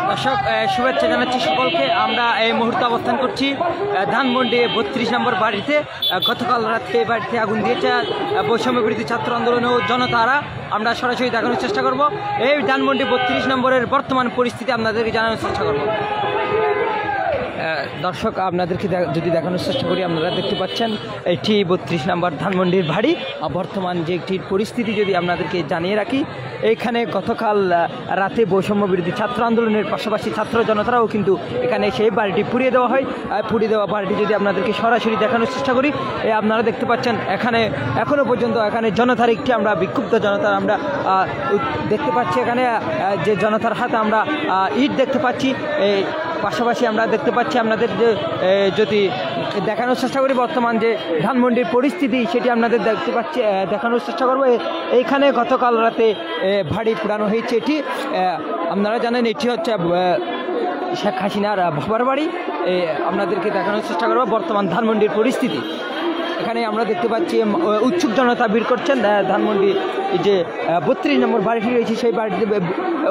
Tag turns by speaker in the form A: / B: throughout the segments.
A: দর্শক শুভেচ্ছা জানাচ্ছি সকলকে। আমরা এই মুহূর্তে অবস্থান করছি ধানমন্ডি 32 নম্বর বাড়িতে। গতকাল রাত্রে এই বাড়িতে আগুন দিয়েছে বৈষম্য বিরোধী ছাত্র আন্দোলন ও জনতারা। আমরা সরাসরি দেখানোর চেষ্টা করব এই ধানমন্ডি 32 নম্বরের বর্তমান পরিস্থিতি আপনাদেরকে জানানোর চেষ্টা করব। দর্শক আপনাদেরকে যদি দেখানোর চেষ্টা করি, আপনারা দেখতে পাচ্ছেন এটি 32 নম্বর ধানমন্ডির বাড়ি। বর্তমান যে একটি পরিস্থিতি যদি আপনাদেরকে জানিয়ে রাখি, এইখানে গতকাল রাতে বৈষম্য বিরোধী ছাত্র আন্দোলনের পাশাপাশি ছাত্র জনতারাও কিন্তু এখানে সেই বাড়িটি পুড়িয়ে দেওয়া হয়। পুড়িয়ে দেওয়া বাড়িটি যদি আপনাদেরকে সরাসরি দেখানোর চেষ্টা করি, আপনারা দেখতে পাচ্ছেন এখানে এখনও পর্যন্ত এখানে জনতার একটি আমরা বিক্ষুব্ধ জনতার আমরা দেখতে পাচ্ছি। এখানে যে জনতার হাতে আমরা ইট দেখতে পাচ্ছি, পাশাপাশি আমরা দেখতে পাচ্ছি আপনাদের যে যদি দেখানোর চেষ্টা করি বর্তমান যে ধানমন্ডির পরিস্থিতি সেটি আপনাদের দেখতে পাচ্ছি, দেখানোর চেষ্টা করবো। এইখানে গতকাল রাতে বাড়ি পুরানো হয়েছে। এটি আপনারা জানেন এটি হচ্ছে শেখ হাসিনার বাবার বাড়ি। আপনাদেরকে দেখানোর চেষ্টা করবো বর্তমান ধানমন্ডির পরিস্থিতি। এখানে আমরা দেখতে পাচ্ছি উৎসুক জনতা ভিড় করছেন। ধানমন্ডি যে 32 নম্বর বাড়িটি রয়েছে সেই বাড়িতে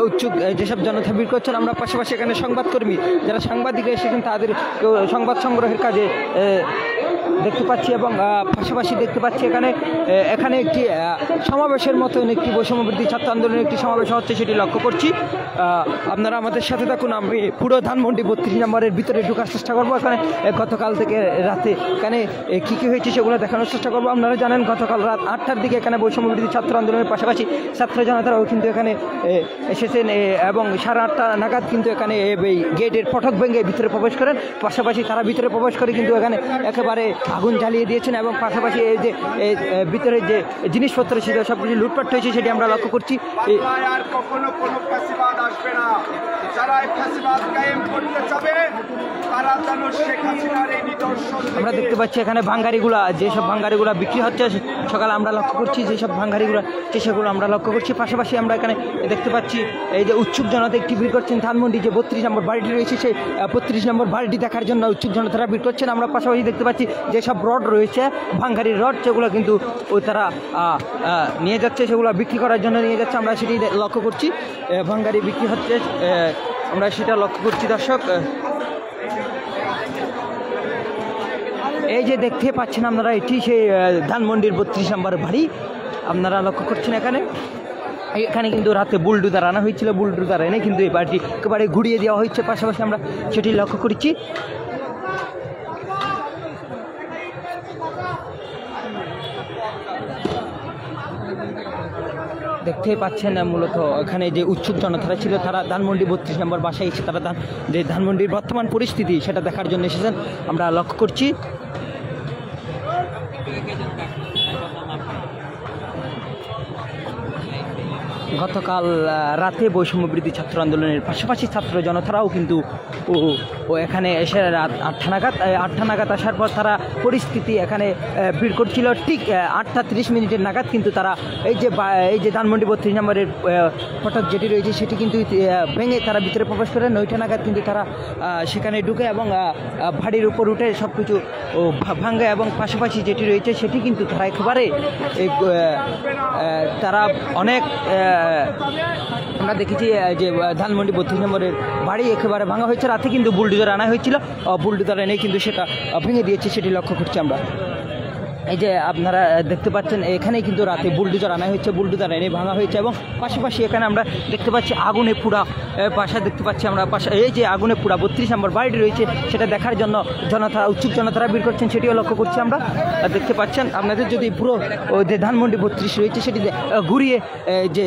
A: উৎসুক যেসব জনতা ভিড় করছেন। আমরা পাশাপাশি এখানে সংবাদকর্মী যারা সাংবাদিক এসেছেন তাদের সংবাদ সংগ্রহের কাজে দেখতে পাচ্ছি এবং পাশাপাশি দেখতে পাচ্ছি এখানে একটি সমাবেশের মতো একটি বৈষম্যবিরোধী ছাত্র আন্দোলনের একটি সমাবেশ হচ্ছে, সেটি লক্ষ্য করছি। আপনারা আমাদের সাথে থাকুন। আমি পুরো ধানমন্ডি 32 নম্বরের ভিতরে ঢোকার চেষ্টা করবো। এখানে গতকাল থেকে রাতে এখানে কী কী হয়েছে সেগুলো দেখানোর চেষ্টা করবো। আপনারা জানেন গতকাল রাত 8টার দিকে এখানে বৈষম্যবিরোধী ছাত্র আন্দোলনের পাশাপাশি ছাত্র জনতারাও কিন্তু এখানে এসেছেন এবং 8:30 নাগাদ কিন্তু এখানে এই গেটের ফটক ভেঙে ভিতরে প্রবেশ করেন। পাশাপাশি তারা ভিতরে প্রবেশ করে কিন্তু এখানে একেবারে আগুন জ্বালিয়ে দিয়েছেন এবং পাশাপাশি এই যে ভিতরে যে জিনিসপত্র ছিল সব কিছু লুটপাট হয়েছে সেটি আমরা লক্ষ্য করছি। আমরা দেখতে পাচ্ছি এখানে ভাঙ্গারিগুলা, যেসব ভাঙ্গারিগুলা বিক্রি হচ্ছে সকালে আমরা লক্ষ্য করছি, যেসব ভাঙ্গারিগুলা সেগুলো আমরা লক্ষ্য করছি। পাশাপাশি আমরা এখানে দেখতে পাচ্ছি এই যে উৎসুক জনতা একটি ভিড় করছেন ধানমন্ডি যে 32 নম্বর বাড়িটি রয়েছে সেই 32 নম্বর বাড়িটি দেখার জন্য উৎসুক জনতারা ভিড় করছেন। আমরা পাশাপাশি দেখতে পাচ্ছি যেসব রড রয়েছে ভাঙ্গারির রড সেগুলো কিন্তু তারা নিয়ে যাচ্ছে, সেগুলো বিক্রি করার জন্য নিয়ে যাচ্ছে। আমরা সেটি লক্ষ্য করছি, ভাঙ্গারি বিক্রি হচ্ছে, আমরা সেটা লক্ষ্য করছি। দর্শক এই যে দেখতে পাচ্ছেন আপনারা এটি সেই ধানমন্ডির 32 নম্বর বাড়ি আপনারা লক্ষ্য করছেন। এখানে কিন্তু রাতে বুলডোজার আনা হয়েছিল, বুলডোজার এনে কিন্তু এই বাড়িটি একেবারে ঘুরিয়ে দেওয়া হচ্ছে। পাশাপাশি আমরা সেটি লক্ষ্য করছি। দেখতেই পাচ্ছেন মূলত এখানে যে উৎসুক জনতারা ছিল তারা ধানমন্ডি 32 নম্বর বাসায় এসে তারা যে ধানমন্ডির বর্তমান পরিস্থিতি সেটা দেখার জন্য এসেছেন, আমরা লক্ষ্য করছি। গতকাল রাতে বৈষম্য বিরোধী ছাত্র আন্দোলনের পাশাপাশি ছাত্র জনতারাও কিন্তু এখানে এসে রাত 8টা নাগাদ আসার পর তারা পরিস্থিতি এখানে ভিড় করছিল। ঠিক 8:30 নাগাদ কিন্তু তারা এই যে ধানমন্ডি 32 নম্বরের ফটক যেটি রয়েছে সেটি কিন্তু ভেঙে তারা ভিতরে প্রবেশ করে। 9টা নাগাদ কিন্তু তারা সেখানে ঢুকে এবং বাড়ির উপর উঠে সব কিছু ভাঙে এবং পাশাপাশি যেটি রয়েছে সেটি কিন্তু তারা একেবারে তারা অনেক আমরা দেখেছি যে ধানমন্ডি 32 নম্বরের বাড়ি একেবারে ভাঙা হয়েছে। রাতে কিন্তু বুলডোজার আনা হয়েছিল, বুলডোজার এনে কিন্তু সেটা ভেঙে দিয়েছে, সেটি লক্ষ্য করছি আমরা। এই যে আপনারা দেখতে পাচ্ছেন এখানে কিন্তু রাতে বুলডোজার আনা হয়েছে, বুলডোজার এনে ভাঙা হয়েছে এবং পাশাপাশি এখানে আমরা দেখতে পাচ্ছি আগুনে পুরা বাসা দেখতে পাচ্ছি আমরা। এই যে আগুনে পুরা 32 নম্বর বাড়িটি রয়েছে সেটা দেখার জন্য উৎসুক জনতারা ভিড় করছেন, সেটিও লক্ষ্য করছি আমরা। দেখতে পাচ্ছেন আপনাদের যদি পুরো যে ধানমন্ডি 32 রয়েছে সেটি ঘুরিয়ে যে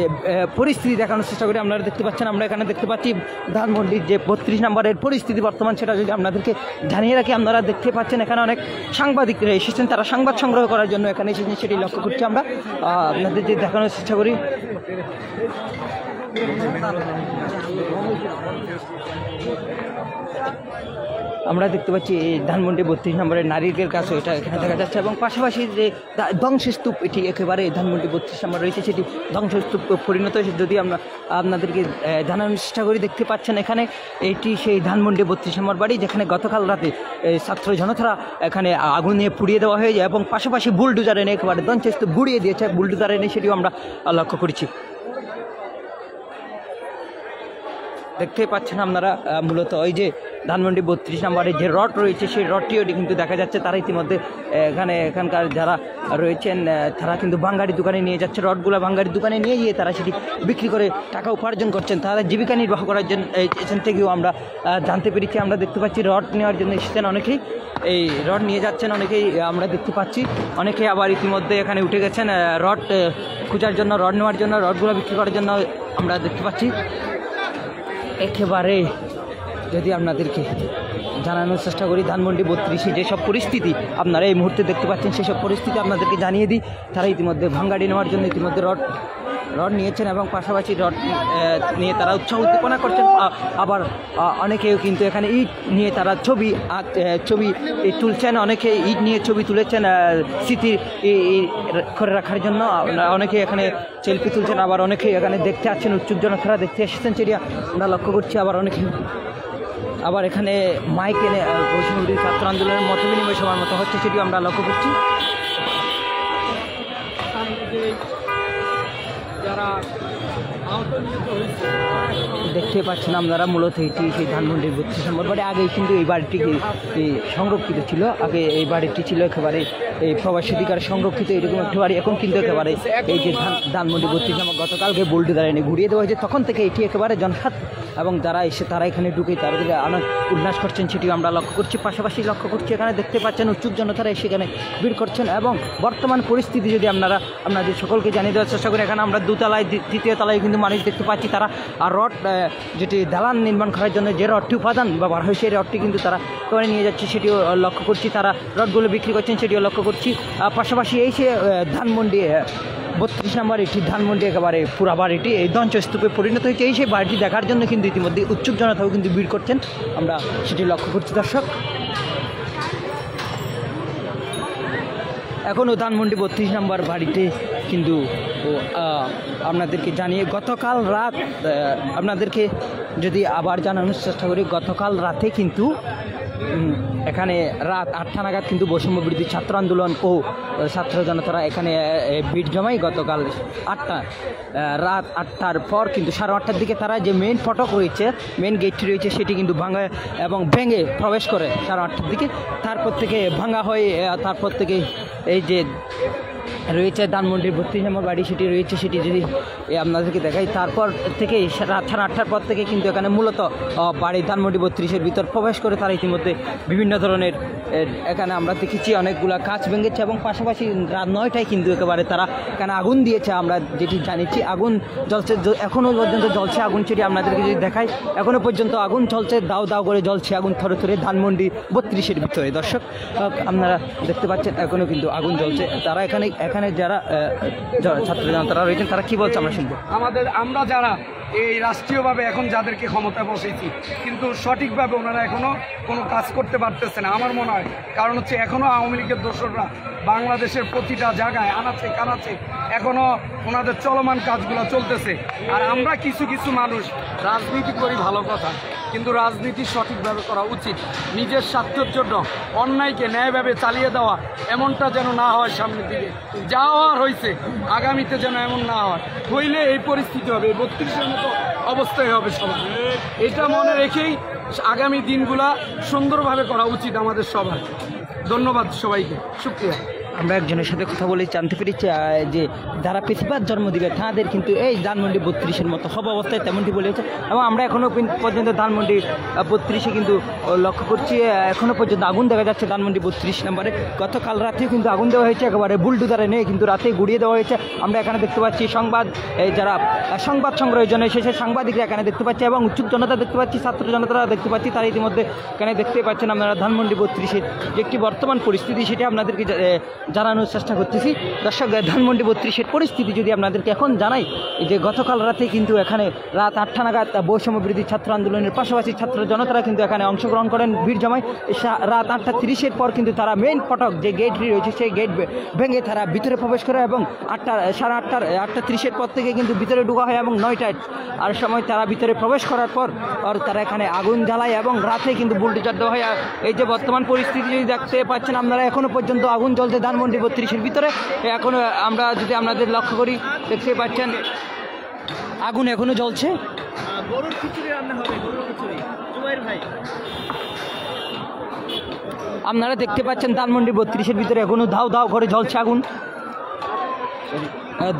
A: পরিস্থিতি দেখানোর চেষ্টা করি, আপনারা দেখতে পাচ্ছেন। আমরা এখানে দেখতে পাচ্ছি ধানমন্ডির যে 32 নম্বরের পরিস্থিতি বর্তমান সেটা যদি আপনাদেরকে জানিয়ে রাখি, আপনারা দেখতে পাচ্ছেন এখানে অনেক সাংবাদিকরা এসেছেন, তারা সংবাদ সংগ্রহ করার জন্য এখানে এসেছেন, সেটি লক্ষ্য করছি আমরা। আপনাদের যে দেখানোর চেষ্টা করি আমরা দেখতে পাচ্ছি এই ধানমন্ডি 32 নম্বরের নারীদের কাছে এটা এখানে দেখা যাচ্ছে এবং পাশাপাশি যে ধ্বংসস্তূপ এটি একেবারে ধানমন্ডি 32 নম্বর রয়েছে সেটি ধ্বংসস্তূপ পরিণত হয়েছে। যদি আমরা আপনাদেরকে জানানোর চেষ্টা করি, দেখতে পাচ্ছেন এখানে এটি সেই ধানমন্ডি 32 নম্বর বাড়ি যেখানে গতকাল রাতে ছাত্র জনতারা এখানে আগুন নিয়ে পুড়িয়ে দেওয়া হয়েছে এবং পাশাপাশি বুলডোজার এনে একেবারে ধ্বংসস্তূপ গুড়িয়ে দিয়েছে, বুলডোজার এনে সেটিও আমরা লক্ষ্য করেছি। দেখতেই পাচ্ছেন আপনারা মূলত ওই যে ধানমন্ডি 32 নম্বরে যে রড রয়েছে সেই রডটিও কিন্তু দেখা যাচ্ছে। তারা ইতিমধ্যে এখানকার যারা রয়েছেন তারা কিন্তু ভাঙ্গারি দোকানে নিয়ে যাচ্ছে, রডগুলো ভাঙ্গারি দোকানে নিয়ে গিয়ে তারা সেটি বিক্রি করে টাকা উপার্জন করছেন, তারা জীবিকা নির্বাহ করার জন্য। এখান থেকেও আমরা জানতে পেরেছি, আমরা দেখতে পাচ্ছি রড নেওয়ার জন্য এসেছেন অনেকেই, এই রড নিয়ে যাচ্ছেন অনেকেই আমরা দেখতে পাচ্ছি। অনেকেই আবার ইতিমধ্যে এখানে উঠে গেছেন রড খোঁজার জন্য, রড নেওয়ার জন্য, রডগুলো বিক্রি করার জন্য আমরা দেখতে পাচ্ছি। একেবারে যদি আপনাদেরকে জানানোর চেষ্টা করি ধানমন্ডি 32 যেসব পরিস্থিতি আপনারা এই মুহূর্তে দেখতে পাচ্ছেন সেসব পরিস্থিতি আপনাদেরকে জানিয়ে দিই। তারা ইতিমধ্যে ভাঙ্গাড়ি নেওয়ার জন্য ইতিমধ্যে রড নিয়েছেন এবং পাশাপাশি রড নিয়ে তারা উৎসাহ উদ্দীপনা করছেন। আবার অনেকেও কিন্তু এখানে ইট নিয়ে তারা ছবি তুলছেন, অনেকে ইট নিয়ে ছবি তুলেছেন স্মৃতি করে রাখার জন্য। অনেকে এখানে সেলফি তুলছেন, আবার অনেকেই এখানে দেখতে আসছেন, উৎসুক জনতারা দেখতে এসেছেন সেটি আমরা লক্ষ্য করছি। আবার এখানে মাইক এনে বৈষম্য ছাত্র আন্দোলনের মত বিনিময় সবার মতো হচ্ছে সেটিও আমরা লক্ষ্য করছি। দেখতে পাচ্ছেন আপনারা মূলত এটি সেই ধানমন্ডির 32 নম্বর বাড়ি। আগেই কিন্তু এই বাড়িটি সংরক্ষিত ছিল, আগে এই বাড়িটি ছিল একেবারে এই প্রবাসী অধিকার সংরক্ষিত এরকম একটি বাড়ি। এখন কিন্তু একেবারে এই যে ধানমন্ডি 32 নম্বর গতকালকে বুলডোজার এনে ঘুরিয়ে দেওয়া হয়েছে, তখন থেকে এটি একেবারে জনহাত এবং যারা এসে তারা এখানে ঢুকে তারা যদি আনন্দ উল্লাস করছেন সেটিও আমরা লক্ষ্য করছি। পাশাপাশি লক্ষ্য করছি এখানে দেখতে পাচ্ছেন উৎসুক জনতারা সেখানে ভিড় করছেন। এবং বর্তমান পরিস্থিতি যদি আপনাদের সকলকে জানিয়ে দেওয়ার চেষ্টা করি, এখানে আমরা দোতলায়, তৃতীয় তলায় কিন্তু মানুষ দেখতে পাচ্ছি। তারা আর রড যেটি দালান নির্মাণ করার জন্য যে রডটি উপাদান ব্যবহার হয় সেই রডটি কিন্তু তারা করে নিয়ে যাচ্ছে সেটিও লক্ষ্য করছি। তারা রডগুলো বিক্রি করছেন সেটিও লক্ষ্য করছি। পাশাপাশি এই সে ধানমন্ডি 32 নম্বর এটি ধানমন্ডি একেবারে পুরা বাড়িটি এই ধ্বংসস্তূপে পরিণত হয়েছে। এই সেই বাড়িটি দেখার জন্য কিন্তু ইতিমধ্যে উৎসুক জনতাও কিন্তু ভিড় করছেন, আমরা সেটি লক্ষ্য করছি। দর্শক, এখনও ধানমন্ডি 32 নম্বর বাড়িতে কিন্তু আপনাদেরকে জানিয়ে গতকাল রাত আপনাদেরকে যদি আবার জানানোর চেষ্টা করি, গতকাল রাতে কিন্তু এখানে রাত 8টা নাগাদ কিন্তু বৈষম্য বিরোধী ছাত্র আন্দোলন ও ছাত্র জনতারা এখানে ভিড় জমায়। গতকাল রাত 8টার পর কিন্তু 8:30টার দিকে তারা যে মেইন ফটক রয়েছে, মেইন গেটটি রয়েছে সেটি কিন্তু ভাঙা এবং ভেঙে প্রবেশ করে 8:30টার দিকে। তারপর থেকে ভাঙা হয়, তারপর থেকে এই যে রয়েছে ধানমন্ডির 32 নম্বর বাড়ি সেটি রয়েছে, সেটি যদি আপনাদেরকে দেখাই, তারপর থেকে রাত 8:30টার পর থেকে কিন্তু এখানে মূলত বাড়ি ধানমন্ডি 32-এর ভিতর প্রবেশ করে তারা ইতিমধ্যে বিভিন্ন ধরনের এখানে আমরা দেখেছি অনেকগুলা কাঁচ ভেঙেছে এবং পাশাপাশি রাত 9টায় কিন্তু একেবারে তারা এখানে আগুন দিয়েছে। আমরা যেটি জানিয়েছি আগুন জ্বলছে, এখনও পর্যন্ত জ্বলছে আগুন, সেটি আপনাদেরকে যদি দেখাই এখনও পর্যন্ত আগুন চলছে, দাও দাও করে জ্বলছে আগুন থরে থরে ধানমন্ডি 32-এর ভিতরে। দর্শক, আপনারা দেখতে পাচ্ছেন এখনও কিন্তু আগুন জ্বলছে। তারা এখানে যারা ছাত্র জনতারা রয়েছেন তারা কি বলছে আমরা শুনবো।
B: আমরা যারা এই রাষ্ট্রীয়ভাবে এখন যাদেরকে ক্ষমতায় বসেছি কিন্তু সঠিকভাবে ওনারা এখনও কোনো কাজ করতে পারতেছে না আমার মনে হয়। কারণ হচ্ছে এখনও আওয়ামী লীগের দোসররা বাংলাদেশের প্রতিটা জায়গায় আনাচে কানাচে এখনও ওনাদের চলমান কাজগুলো চলতেছে। আর আমরা কিছু মানুষ রাজনীতি করি ভালো কথা, কিন্তু রাজনীতি সঠিকভাবে করা উচিত। নিজের স্বার্থের জন্য অন্যায়কে ন্যায়ভাবে চালিয়ে দেওয়া এমনটা যেন না হয়, সামনের দিকে যা হওয়ার হয়েছে আগামীতে যেন এমন না হয়, হইলে এই পরিস্থিতি হবে, 32-এর মতো অবস্থায় হবে সবার। এটা মনে রেখেই আগামী দিনগুলা সুন্দরভাবে করা উচিত আমাদের সবার। ধন্যবাদ সবাইকে, শুকরিয়া।
A: আমরা একজনের সাথে কথা বলে জানতে পেরেছি যে যারা পেশিবাদ জন্ম দিবে তাদের কিন্তু এই ধানমন্ডি 32-এর মতো সব অবস্থায় তেমনটি বলেছে। এবং আমরা এখনও পর্যন্ত ধানমন্ডি 32-এ কিন্তু লক্ষ্য করছি এখনও পর্যন্ত আগুন দেখা যাচ্ছে ধানমন্ডি 32 নম্বরে। গতকাল রাতেও কিন্তু আগুন দেওয়া হয়েছে, একেবারে বুলডোজারে নেই কিন্তু রাতে গুড়িয়ে দেওয়া হয়েছে। আমরা এখানে দেখতে পাচ্ছি যারা সংবাদ সংগ্রহের জন্য এসেছে সাংবাদিকরা এখানে দেখতে পাচ্ছি এবং উৎসুক জনতা দেখতে পাচ্ছি, ছাত্র জনতারা দেখতে পাচ্ছি। তারা ইতিমধ্যে এখানে দেখতে পাচ্ছেন আপনারা ধানমন্ডি 32-এর যে একটি বর্তমান পরিস্থিতি সেটা আপনাদেরকে জানানোর চেষ্টা করতেছি। দর্শক, ধানমন্ডি 32-এর পরিস্থিতি যদি আপনাদেরকে এখন জানাই, যে গতকাল রাতে কিন্তু এখানে রাত 8টা নাগাদ বৈষম্য বিরোধী ছাত্র আন্দোলনের পাশাপাশি ছাত্র জনতারা কিন্তু এখানে অংশগ্রহণ করেন, ভিড় জমায়। রাত 8:30-এর পর কিন্তু তারা মেইন ফটক যে গেটটি রয়েছে সেই গেট ভেঙে তারা ভিতরে প্রবেশ করে এবং 8:30-এর পর থেকে কিন্তু ভিতরে ঢোকা হয় এবং 9টার সময় তারা ভিতরে প্রবেশ করার পর তারা এখানে আগুন জ্বালায় এবং রাতে কিন্তু বুলডোজার দেওয়া হয়। এই যে বর্তমান পরিস্থিতি যদি দেখতে পাচ্ছেন আপনারা, এখনও পর্যন্ত আগুন জ্বলছে ধানমন্ডি 32-এর ভিতরে। এখনও আমরা যদি আপনাদের লক্ষ্য করি দেখতে পাচ্ছেন আগুন এখনও জ্বলছে। গরুর খিচুড়ি রান্না হবে, গরুর খিচুড়ি জুবাইর ভাই। আপনারা দেখতে পাচ্ছেন ধানমন্ডি 32-এর ভিতরে এখনো ধাও ধাও করে জ্বলছে আগুন,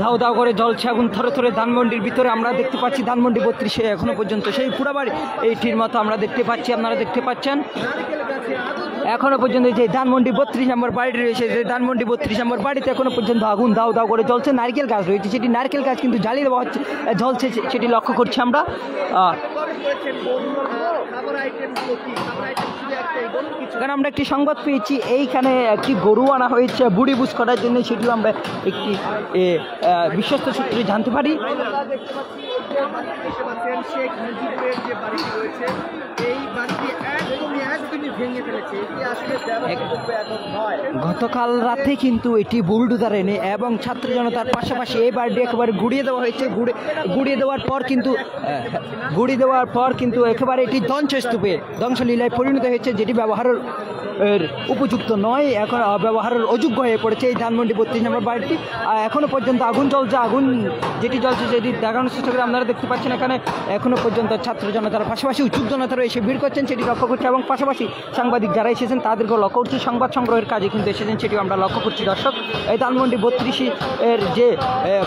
A: ধাও ধাও করে জ্বলছে আগুন থরে থরে ধানমন্ডির ভিতরে। আমরা দেখতে পাচ্ছি ধানমন্ডি 32-এ এখনো পর্যন্ত সেই পুরাবাড়ি এইটির মতো আমরা দেখতে পাচ্ছি। আপনারা দেখতে পাচ্ছেন এখনো পর্যন্ত যে ধানমন্ডি 32 নম্বর বাড়িটি রয়েছে, যে ধানমন্ডি 32 নম্বর বাড়িতে এখনো পর্যন্ত আগুন দাও দাও করে জ্বলছে। নারকেল গাছ রয়েছে, সেটি নারকেল গাছ কিন্তু জ্বালিয়ে দেওয়া হচ্ছে, জ্বলছে, সেটি লক্ষ্য করছি আমরা। এখানে আমরা একটি সংবাদ পেয়েছি, এইখানে একটি গরু আনা হয়েছে বুড়ি বুঝ করার জন্য, সেটিও আমরা একটি বিশ্বস্ত সূত্রে জানতে পারি। শেখ মুজিবের যে বাড়িটি রয়েছে, এই বাড়িটি একদমই ভেঙে ফেলেছে। গতকাল রাতে কিন্তু এটি বুলডোজার এনে এবং ছাত্র জনতার পাশাপাশি এই বাড়িটি একেবারে গুড়িয়ে দেওয়া হয়েছে। গুড়িয়ে দেওয়ার পর কিন্তু একেবারে এটি ধ্বংসস্তূপে, ধ্বংসলীলায় পরিণত হয়েছে, যেটি ব্যবহারের উপযুক্ত নয়, এখন ব্যবহারের অযোগ্য হয়ে পড়েছে এই ধানমন্ডি 32 নম্বর বাড়িটি। এখনও পর্যন্ত আগুন জ্বলছে, আগুন যেটি জ্বলছে যেটি দেখানোর চেষ্টা করে আপনারা দেখতে পাচ্ছেন। এখানে এখনও পর্যন্ত ছাত্র জনতার পাশাপাশি উচ্চুক জনতারা এসে ভিড় করছেন, সেটি লক্ষ্য করছে, এবং পাশাপাশি সাংবাদিক যারা এসেছেন তাদেরকেও লক্ষ্য করছি, সংবাদ সংগ্রহের কাজে কিন্তু এসেছেন, সেটিও আমরা লক্ষ্য করছি। দর্শক, এই ধানমন্ডি 32-এর যে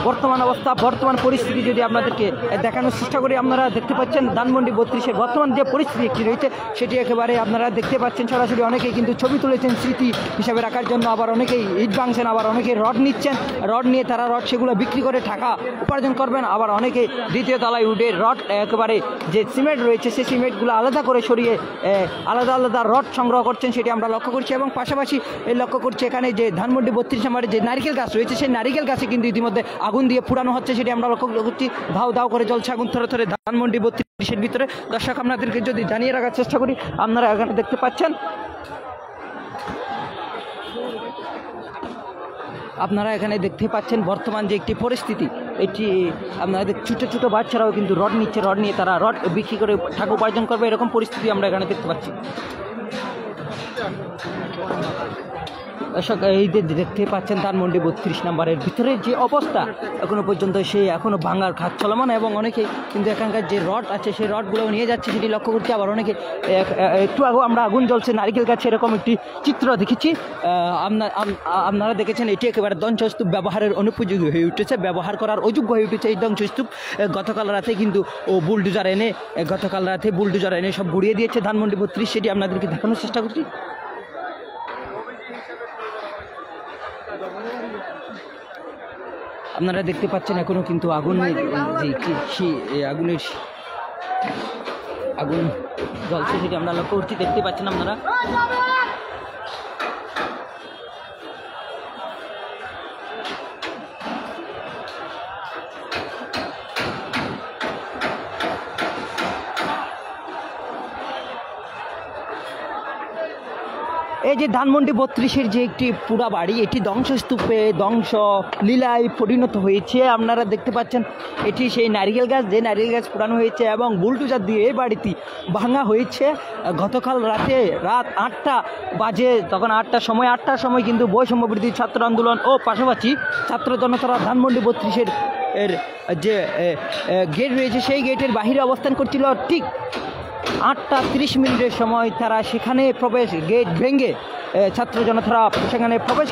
A: বর্তমান অবস্থা, বর্তমান পরিস্থিতি যদি আপনাদেরকে দেখানোর চেষ্টা করি, আপনারা দেখতে পাচ্ছেন ধানমন্ডি 32-এর বর্তমান যে পরিস্থিতি একটি রয়েছে, সেটি একেবারে আপনারা দেখতে পাচ্ছেন সরাসরি। অনেকেই কিন্তু ছবি তুলেছেন স্মৃতি হিসাবে রাখার জন্য, আবার অনেকেই ইট ভাঙছেন, আবার অনেকেই রড নিচ্ছেন, রড নিয়ে তারা সেগুলো বিক্রি করে টাকা উপার্জন করবেন, আবার অনেকেই দ্বিতীয় তলায় উঠে রড একেবারে যে সিমেন্ট রয়েছে সেই সিমেন্টগুলো আলাদা করে সরিয়ে আলাদা আলাদা রড সংগ্রহ করছেন, সেটি আমরা লক্ষ্য করছি। এবং পাশাপাশি লক্ষ্য করছি এখানে যে ধানমন্ডি 32 নম্বরে যে নারিকেল গাছ রয়েছে, সেই নারিকেল গাছে কিন্তু ইতিমধ্যে আগুন দিয়ে পুরানো হচ্ছে, সেটি আমরা লক্ষ্য করছি। ধাও ধাও করে জ্বলছে আগুন থরে থরে ধানমন্ডি 32-এর ভিতরে। দর্শক, আপনাদেরকে যদি জানিয়ে রাখার চেষ্টা করি, আপনারা এখানে দেখতে পাচ্ছেন, আপনারা এখানে দেখতে পাচ্ছেন বর্তমান যে একটি পরিস্থিতি, এটি আপনাদের ছোটো ছোটো বাচ্চারাও কিন্তু রড নিচ্ছে, রড নিয়ে তারা রড বিক্রি করে টাকা উপার্জন করবে, এরকম পরিস্থিতি আমরা এখানে দেখতে পাচ্ছি। দর্শক, এই যে দেখতে পাচ্ছেন ধানমন্ডি 32 নম্বরের ভিতরে যে অবস্থা, এখনো পর্যন্ত সেই এখনও ভাঙার কাজ চলমান, এবং অনেকে কিন্তু এখানকার যে রড আছে সেই রডগুলো নিয়ে যাচ্ছে, সেটি লক্ষ্য করছি। আবার অনেকে একটু আগে আমরা আগুন জ্বলছে নারিকেল গাছে, এরকম একটি চিত্র দেখেছি, আপনারা দেখেছেন। এটি একেবারে ধ্বংসস্তূপ, ব্যবহারের অনুপযোগী হয়ে উঠেছে, ব্যবহার করার অযোগ্য হয়ে উঠেছে এই ধ্বংসস্তূপ। গতকাল রাতে কিন্তু বুলডোজার এনে সব গুড়িয়ে দিয়েছে ধানমন্ডি 32, সেটি আপনাদেরকে দেখানোর চেষ্টা করছি। আপনারা দেখতে পাচ্ছেন এখনো কিন্তু আগুনের আগুন জ্বলছে, সেটি আমরা লক্ষ্য করছি, দেখতে পাচ্ছেন আপনারা। এই যে ধানমন্ডি 32-এর যে একটি পুরা বাড়ি, এটি ধ্বংসস্তূপে, ধ্বংস লীলায় পরিণত হয়েছে। আপনারা দেখতে পাচ্ছেন এটি সেই নারিকেল গাছ, যে নারিকেল গাছ পুরানো হয়েছে এবং বুলডোজার দিয়ে এই বাড়িটি ভাঙা হয়েছে। গতকাল রাত 8টা বাজে, তখন 8টার সময় কিন্তু বৈষম্য বিরোধী ছাত্র আন্দোলন ও পাশাপাশি ছাত্র জনতারা ধানমন্ডি 32-এর যে গেট রয়েছে সেই গেটের বাহিরে অবস্থান করছিল। ঠিক 8টা 30 মিনিটের সময় তারা সেখানে গেট ভেঙে ছাত্র জনতারা সেখানে প্রবেশ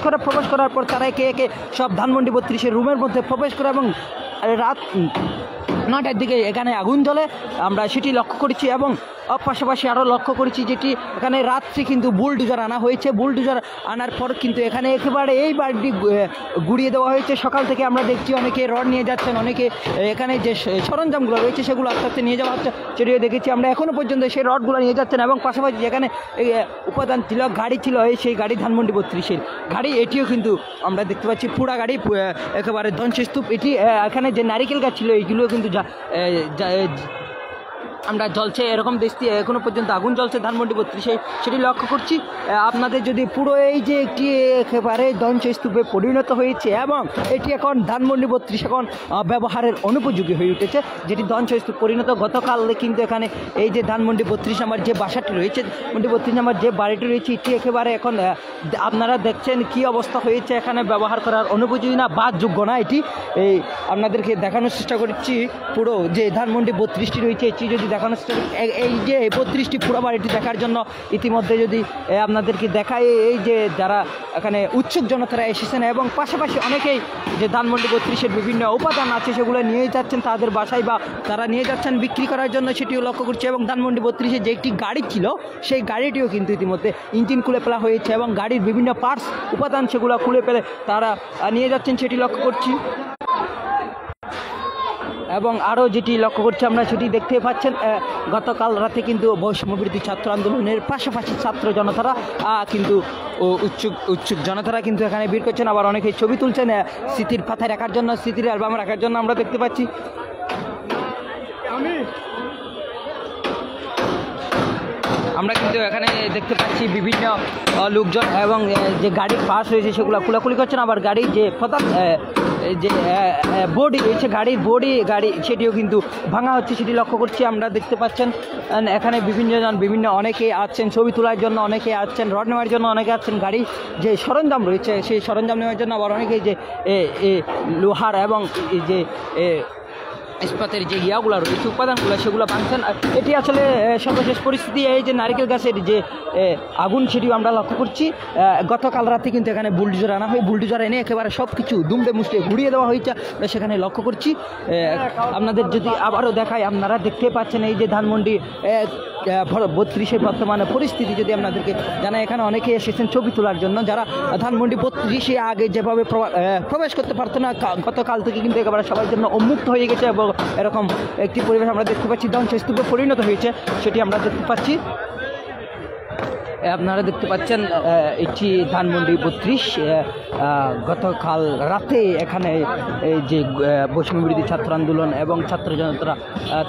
A: করার পর তারা একে একে সব ধানমন্ডি 32-এর রুমের মধ্যে প্রবেশ করে, এবং রাত 9টার দিকে এখানে আগুন জ্বলে, আমরা সেটি লক্ষ্য করেছি। এবং পাশাপাশি আরও লক্ষ্য করেছি যেটি এখানে রাত্রি কিন্তু বুলডোজার আনা হয়েছে, বুলডোজার আনার পর কিন্তু এখানে একেবারে এই বাড়িটি গুড়িয়ে দেওয়া হয়েছে। সকাল থেকে আমরা দেখছি অনেকে রড নিয়ে যাচ্ছেন, অনেকে এখানে যে সরঞ্জামগুলো রয়েছে সেগুলো আস্তে আস্তে নিয়ে যাওয়া হচ্ছে, সেটিও দেখেছি আমরা। এখনও পর্যন্ত সেই রডগুলো নিয়ে যাচ্ছেন, এবং পাশাপাশি যেখানে উপাদান ছিল, গাড়ি ছিল, সেই গাড়ি ধানমন্ডি 32-এর গাড়ি, এটিও কিন্তু আমরা দেখতে পাচ্ছি পুরা গাড়ি একেবারে ধ্বংসস্তূপ। এটি এখানে যে নারিকেল গাছ ছিল এইগুলো কিন্তু আমরা জ্বলছে এরকম দেখছি, এখনো পর্যন্ত আগুন জ্বলছে ধানমন্ডি 32-এ, সেটি লক্ষ্য করছি। আপনাদের যদি পুরো এই যে একটি একেবারে ধ্বংসস্তূপে পরিণত হয়েছে এবং এটি এখন ধানমন্ডি 32 এখন ব্যবহারের অনুপযোগী হয়ে উঠেছে, যেটি ধ্বংসস্তূপ পরিণত। গতকাল কিন্তু এখানে এই যে ধানমন্ডি 32 নম্বর যে বাসাটি রয়েছে, ধানমন্ডি 32 নম্বর যে বাড়িটি রয়েছে, এটি একেবারে এখন আপনারা দেখছেন কি অবস্থা হয়েছে, এখানে ব্যবহার করার অনুপযোগী না, বাসযোগ্য না। এটি এই আপনাদেরকে দেখানোর চেষ্টা করছি পুরো যে ধানমন্ডি 32টি রয়েছে, এটি যদি দেখানোর চেষ্টা করি, এই যে 32টি পুরো বাড়িটি দেখার জন্য ইতিমধ্যে যদি আপনাদেরকে দেখায়, এই যে যারা এখানে উৎসুক জনতারা এসেছেন এবং পাশাপাশি অনেকেই যে ধানমন্ডি 32-এর বিভিন্ন উপাদান আছে সেগুলো নিয়ে যাচ্ছেন তাদের বাসায় বা তারা নিয়ে যাচ্ছেন বিক্রি করার জন্য, সেটিও লক্ষ্য করছি। এবং ধানমন্ডি 32-এ যে একটি গাড়ি ছিল সেই গাড়িটিও কিন্তু ইতিমধ্যে ইঞ্জিন খুলে ফেলা হয়েছে এবং গাড়ির বিভিন্ন পার্টস উপাদান সেগুলো খুলে ফেলে তারা নিয়ে যাচ্ছেন, সেটি লক্ষ্য করছি। এবং আরও যেটি লক্ষ্য করছি আমরা সেটি দেখতে পাচ্ছেন, গতকাল রাতে কিন্তু বৈষম্যবিরোধী ছাত্র আন্দোলনের পাশাপাশি ছাত্র জনতারা কিন্তু উৎসুক জনতারা কিন্তু এখানে ভিড় করছেন, আবার অনেকেই ছবি তুলছেন স্মৃতির পাতায় রাখার জন্য, স্মৃতির অ্যালবাম রাখার জন্য আমরা দেখতে পাচ্ছি। আমরা কিন্তু এখানে দেখতে পাচ্ছি বিভিন্ন লোকজন এবং যে গাড়ির পাশ রয়েছে সেগুলো খোলাখুলি করছেন, আবার গাড়ির যে যে বডি রয়েছে গাড়ির গাড়ি সেটিও কিন্তু ভাঙা হচ্ছে, সেটি লক্ষ্য করছি। আমরা দেখতে পাচ্ছেন এখানে বিভিন্ন অনেকে আসছেন ছবি তোলার জন্য, অনেকে আসছেন রড নেওয়ার জন্য, অনেকে আসছেন গাড়ি যে সরঞ্জাম রয়েছে সেই সরঞ্জাম নেওয়ার জন্য, আবার অনেকে যে লোহার এবং এই যে ইস্পাতের যে ইয়াগুলো রয়েছে উপাদানগুলো সেগুলো ভাঙছেন। এটি আসলে সর্বশেষ পরিস্থিতি। এই যে নারিকেল গাছের যে আগুন সেটিও আমরা লক্ষ্য করছি। গতকাল রাতে কিন্তু এখানে বুলডোজার আনা হয়, বুলডোজার এনে একেবারে সব কিছু দুমড়ে মুষ্টে ঘুরিয়ে দেওয়া হয়েছে, আমরা সেখানে লক্ষ্য করছি। আপনাদের যদি আবারও দেখায়, আপনারা দেখতে পাচ্ছেন এই যে ধানমন্ডি 32-এর বর্তমানে পরিস্থিতি যদি আপনাদেরকে জানাই, এখানে অনেকে এসেছেন ছবি তোলার জন্য, যারা ধানমন্ডি 32-এ আগে যেভাবে প্রবেশ করতে পারতো না, গতকাল থেকে কিন্তু একেবারে সবার জন্য উন্মুক্ত হয়ে গেছে এবং এরকম একটি পরিবেশ আমরা দেখতে পাচ্ছি, ধ্বংসস্তূপে পরিণত হয়েছে, সেটি আমরা দেখতে পাচ্ছি। আপনারা দেখতে পাচ্ছেন এটি ধানমন্ডি 32। গতকাল রাতে এখানে এই যে বৈষম্যবিরোধী ছাত্র আন্দোলন এবং ছাত্র জনতারা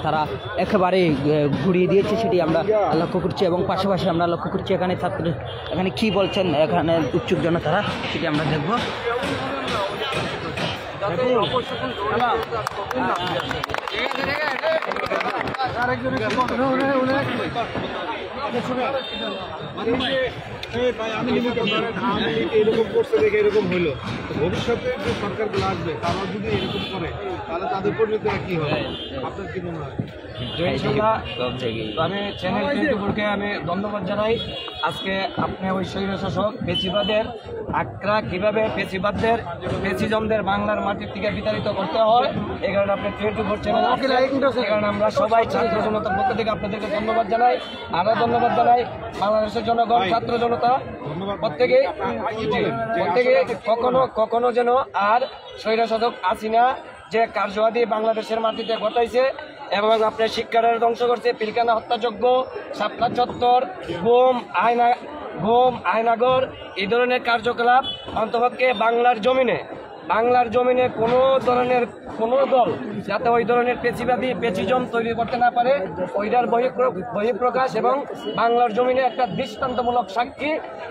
A: তারা একেবারে ঘুরিয়ে দিয়েছে, সেটি আমরা লক্ষ্য করছি। এবং পাশাপাশি আমরা লক্ষ্য করছি এখানে কী বলছেন এখানে উৎসুক জনতারা, সেটি আমরা দেখব।
C: এরকম করছে দেখে এরকম হইলো, ভবিষ্যতে যে সরকারগুলো আসবে তারা যদি এরকম করে তাহলে তাদের পরিণতি কি হবে, আপনার কি মনে হয়?
B: আমি চ্যানেল 24-কে আমি ধন্যবাদ জানাই। আজকে আপনি ওই স্বৈরশাসক পেশিবাদের আকরা কীভাবে পেশিজমদের বাংলার মাটির থেকে বিতাড়িত করতে হয়, এই কারণে আপনি 24 চ্যানেল, এই কারণে আমরা সবাই ছাত্র জনতার পক্ষ থেকে আপনাদেরকে ধন্যবাদ জানাই। আরও ধন্যবাদ জানাই বাংলাদেশের জনগণ, ছাত্র জনতা প্রত্যেকে কখনো যেন আর স্বৈরশাসক হাসিনা যে কার্যবাদী বাংলাদেশের মাটিতে ঘটাইছে এবং আপনার শিক্ষার ধ্বংস করছে, পিলখানা হত্যাযজ্ঞ, শাপলা চত্বর, ঘুম আয়নাগর, এই ধরনের কার্যকলাপ অন্তপক্ষে বাংলার জমিনে কোনো দল যাতে ওই ধরনের পেশিজম তৈরি করতে না পারে, ওইটার বহিঃপ্রকাশ এবং বাংলার জমিনে একটা দৃষ্টান্তমূলক সাক্ষী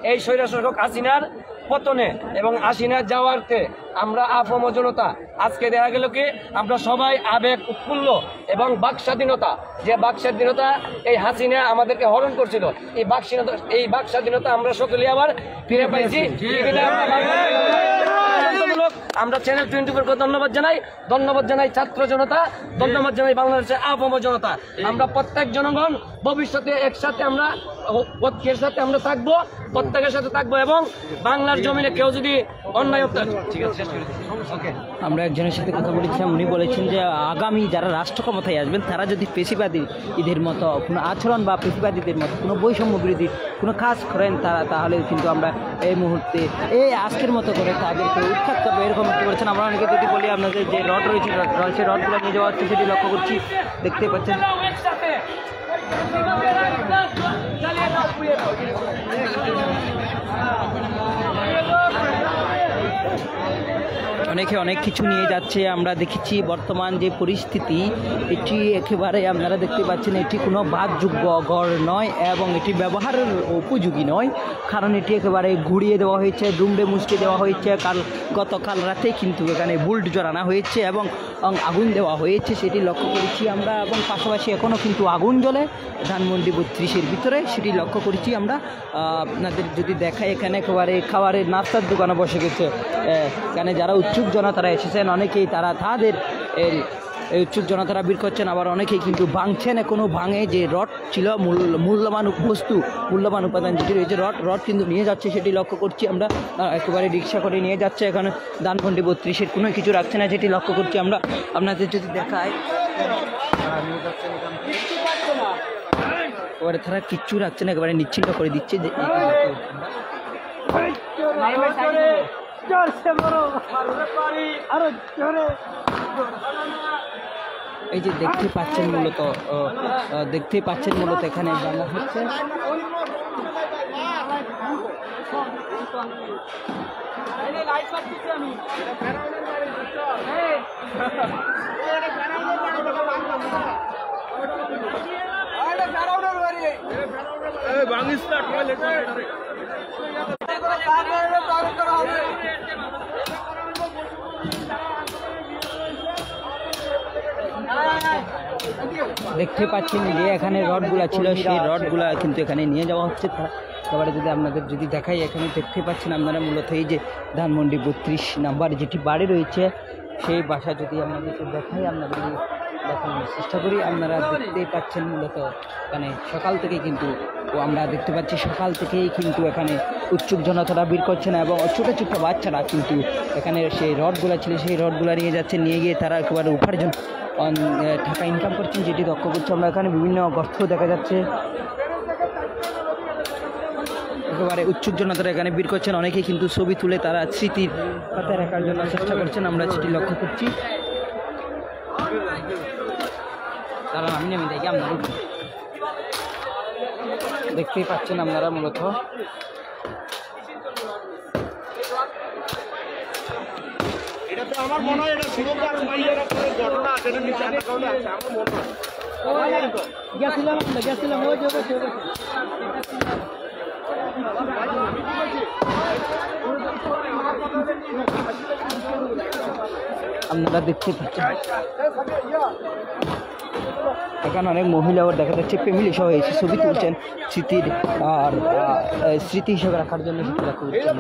B: এই স্বৈরশাসক হাসিনার পতনে এবং হাসিনার যাওয়ারতে আমরা আফম জনতা আজকে দেখা গেল কি আমরা সবাই আবেগ উৎফুল্ল এবং বাকস্বাধীনতা, যে বাকস্বাধীনতা এই হাসিনা আমাদেরকে হরণ করছিল, এই বাকস্বাধীনতা আমরা সকলে আবার ফিরে পাইছি। আমরা চ্যানেল 24-কে ধন্যবাদ জানাই ছাত্র জনতা, ধন্যবাদ জানাই বাংলাদেশের আপামর জনতা। আমরা প্রত্যেক জনগণ ভবিষ্যতে একসাথে আমরা ঐক্যের সাথে আমরা থাকবো, প্রত্যেকের সাথে থাকবো এবং বাংলার জমিনে কেউ যদি অন্যায় ঠিক আছে
A: আমরা একজনের সাথে কথা বলেছিলাম, উনি বলেছেন যে আগামী যারা রাষ্ট্র ক্ষমতায় আসবেন তারা যদি পেশিবাদীদের মতো কোনো আচরণ বা পেশিবাদীদের মতো কোনো বৈষম্য বিরোধী কোনো কাজ করেন তাহলে কিন্তু আমরা এই মুহূর্তে আজকের মতো করে তাদেরকে উৎখাত করবো, এরকম একটু বলেছেন। আমরা অনেকে যদি বলি আপনাদের যে রড রয়েছে সেই রডগুলো নিয়ে যাওয়া হচ্ছে, সেটি লক্ষ্য করছি, দেখতে পাচ্ছেন। অনেকে অনেক কিছু নিয়ে যাচ্ছে। আমরা দেখেছি বর্তমান যে পরিস্থিতি, এটি একেবারে আপনারা দেখতে পাচ্ছেন এটি কোনো বাদযোগ্য গড় নয় এবং এটি ব্যবহারের উপযোগী নয়, কারণ এটি একেবারে ঘুরিয়ে দেওয়া হয়েছে, দুমড়ে মুচড়ে দেওয়া হয়েছে। গতকাল রাতে কিন্তু এখানে বুল্ট জড়ানো হয়েছে এবং আগুন দেওয়া হয়েছে, সেটি লক্ষ্য করেছি আমরা। এবং পাশাপাশি এখনও কিন্তু আগুন জ্বলে ধানমন্ডি 32-এর ভিতরে, সেটি লক্ষ্য করেছি আমরা। আপনাদের যদি দেখাই, এখানে একেবারে খাবারের নাস্তার দোকানে বসে গেছে। এখানে যারা উৎসুক জনতারা এসেছেন অনেকেই তাদের এই উৎসুক জনতারা বের করছেন, আবার অনেকেই কিন্তু ভাঙছেন। এখনও ভাঙে যে রড ছিল মূল্যবান বস্তু, মূল্যবান উপাদান যেটি রয়েছে রড কিন্তু নিয়ে যাচ্ছে, সেটি লক্ষ্য করছি আমরা। একেবারে রিক্সা করে নিয়ে যাচ্ছে, এখানে ধানমন্ডি 32-এর কোনো কিছু রাখছে না, যেটি লক্ষ্য করছি আমরা। আপনাদের যদি দেখায়, এবারে তারা কিচ্ছু রাখছে না, একেবারে নিশ্চিন্ত করে দিচ্ছে। যে এই যে দেখতে পাচ্ছেন মূলত এখানে জানা হচ্ছে দেখতে পাচ্ছেন যে এখানে রডগুলা ছিল, সেই রডগুলা কিন্তু এখানে নিয়ে যাওয়া হচ্ছে। তারপরে যদি আপনাদের যদি দেখাই, এখানে দেখতে পাচ্ছেন আপনারা মূলত এই যে ধানমন্ডি 32 নাম্বার যেটি বাড়ি রয়েছে, সেই বাসা যদি আপনাদেরকে দেখাই, আপনাদের দেখানোর চেষ্টা করি। আপনারা দেখতেই পাচ্ছেন মূলত এখানে সকাল থেকে কিন্তু আমরা দেখতে পাচ্ছি সকাল থেকেই কিন্তু এখানে উৎসুক জনতারা ভিড় করছে না, এবং ছোটো ছোটো বাচ্চারা কিন্তু এখানে সেই রডগুলো ছিল সেই রডগুলো নিয়ে যাচ্ছে, নিয়ে গিয়ে তারা একেবারে উপার্জন টাকা ইনকাম করছেন, যেটি লক্ষ্য করছি আমরা। এখানে বিভিন্ন গর্ত দেখা যাচ্ছে, একেবারে উৎসুক জনতারা এখানে ভিড় করছেন। অনেকেই কিন্তু ছবি তুলে তারা স্মৃতির পাতায় রাখার জন্য চেষ্টা করছেন, আমরা সেটি লক্ষ্য করছি। তারা নামি দেখি আপনারা দেখতেই পাচ্ছেন আপনারা মূলত
C: আমার মনে হয় এটা শুরু ঘটনা আছে,
A: আপনারা দেখতে পাচ্ছেন এখানে অনেক মহিলাও দেখা যাচ্ছে ফ্যামিলি সহ এসে ছবি তুলছেন স্মৃতির আর স্মৃতি হিসেবে রাখার জন্য সেটি লক্ষ্য করছেন।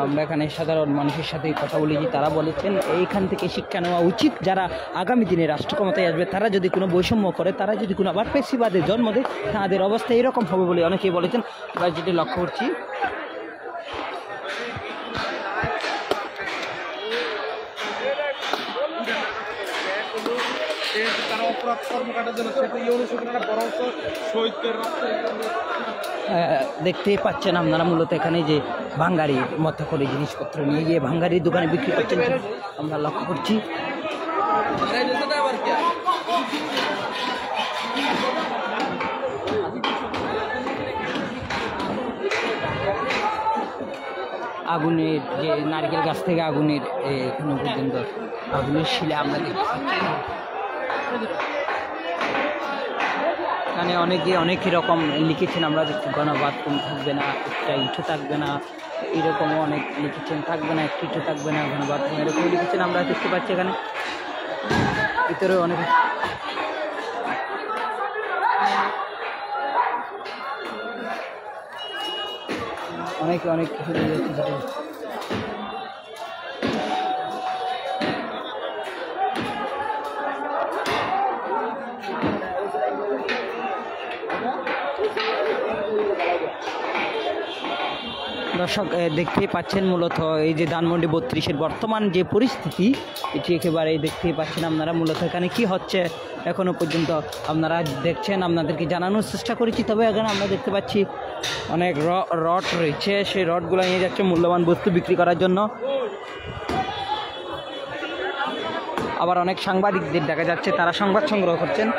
A: আমরা এখানে সাধারণ মানুষের সাথে কথা বলেছি, তারা বলেছেন এইখান থেকে শিক্ষা নেওয়া উচিত। যারা আগামী দিনে রাষ্ট্র ক্ষমতায় আসবে, তারা যদি কোনো বৈষম্য করে, তারা যদি কোনো আবার পেশিবাদের জন্ম দেয়, তাদের অবস্থা এরকম হবে বলে অনেকেই বলেছেন। আমরা যেটি লক্ষ্য করছি
C: তারা অপরাধ কর্মকাণ্ডের জন্য সেটা অনুশোচনা পরামর্শ শহীদদের
A: দেখতেই পাচ্ছেন আপনারা মূলত এখানে যে ভাঙ্গারির মতো করে জিনিসপত্র নিয়ে গিয়ে ভাঙ্গারির দোকানে বিক্রি করছেন, আমরা লক্ষ্য করছি। আগুনের যে নারকেল গাছ থেকে আগুনের এখনো পর্যন্ত আগুনের শিলা আমরা দেখতে পাচ্ছি। এখানে অনেক রকম লিখেছেন, আমরা দেখছি গণবাথরুম থাকবে না, একটা ইটও থাকবে না, এরকমও অনেক লিখেছেন, থাকবে না একটি ইটও থাকবে না গণবাথরুম, এরকম লিখেছেন আমরা দেখতে পাচ্ছি। এখানে ভিতরে অনেক কিছু লিখেছে। দর্শক দেখতেই পাচ্ছেন মূলত এই যে ধানমন্ডি 32-এর বর্তমান যে পরিস্থিতি, এটি একেবারে দেখতেই পাচ্ছেন আপনারা। মূলত এখানে কি হচ্ছে এখনও পর্যন্ত আপনারা দেখছেন, আপনাদেরকে জানানোর চেষ্টা করেছি। তবে এখানে আমরা দেখতে পাচ্ছি অনেক রড রয়েছে, সেই রডগুলো নিয়ে যাচ্ছে মূল্যবান বস্তু বিক্রি করার জন্য। আবার অনেক সাংবাদিকদের দেখা যাচ্ছে, তারা সংবাদ সংগ্রহ করছেন।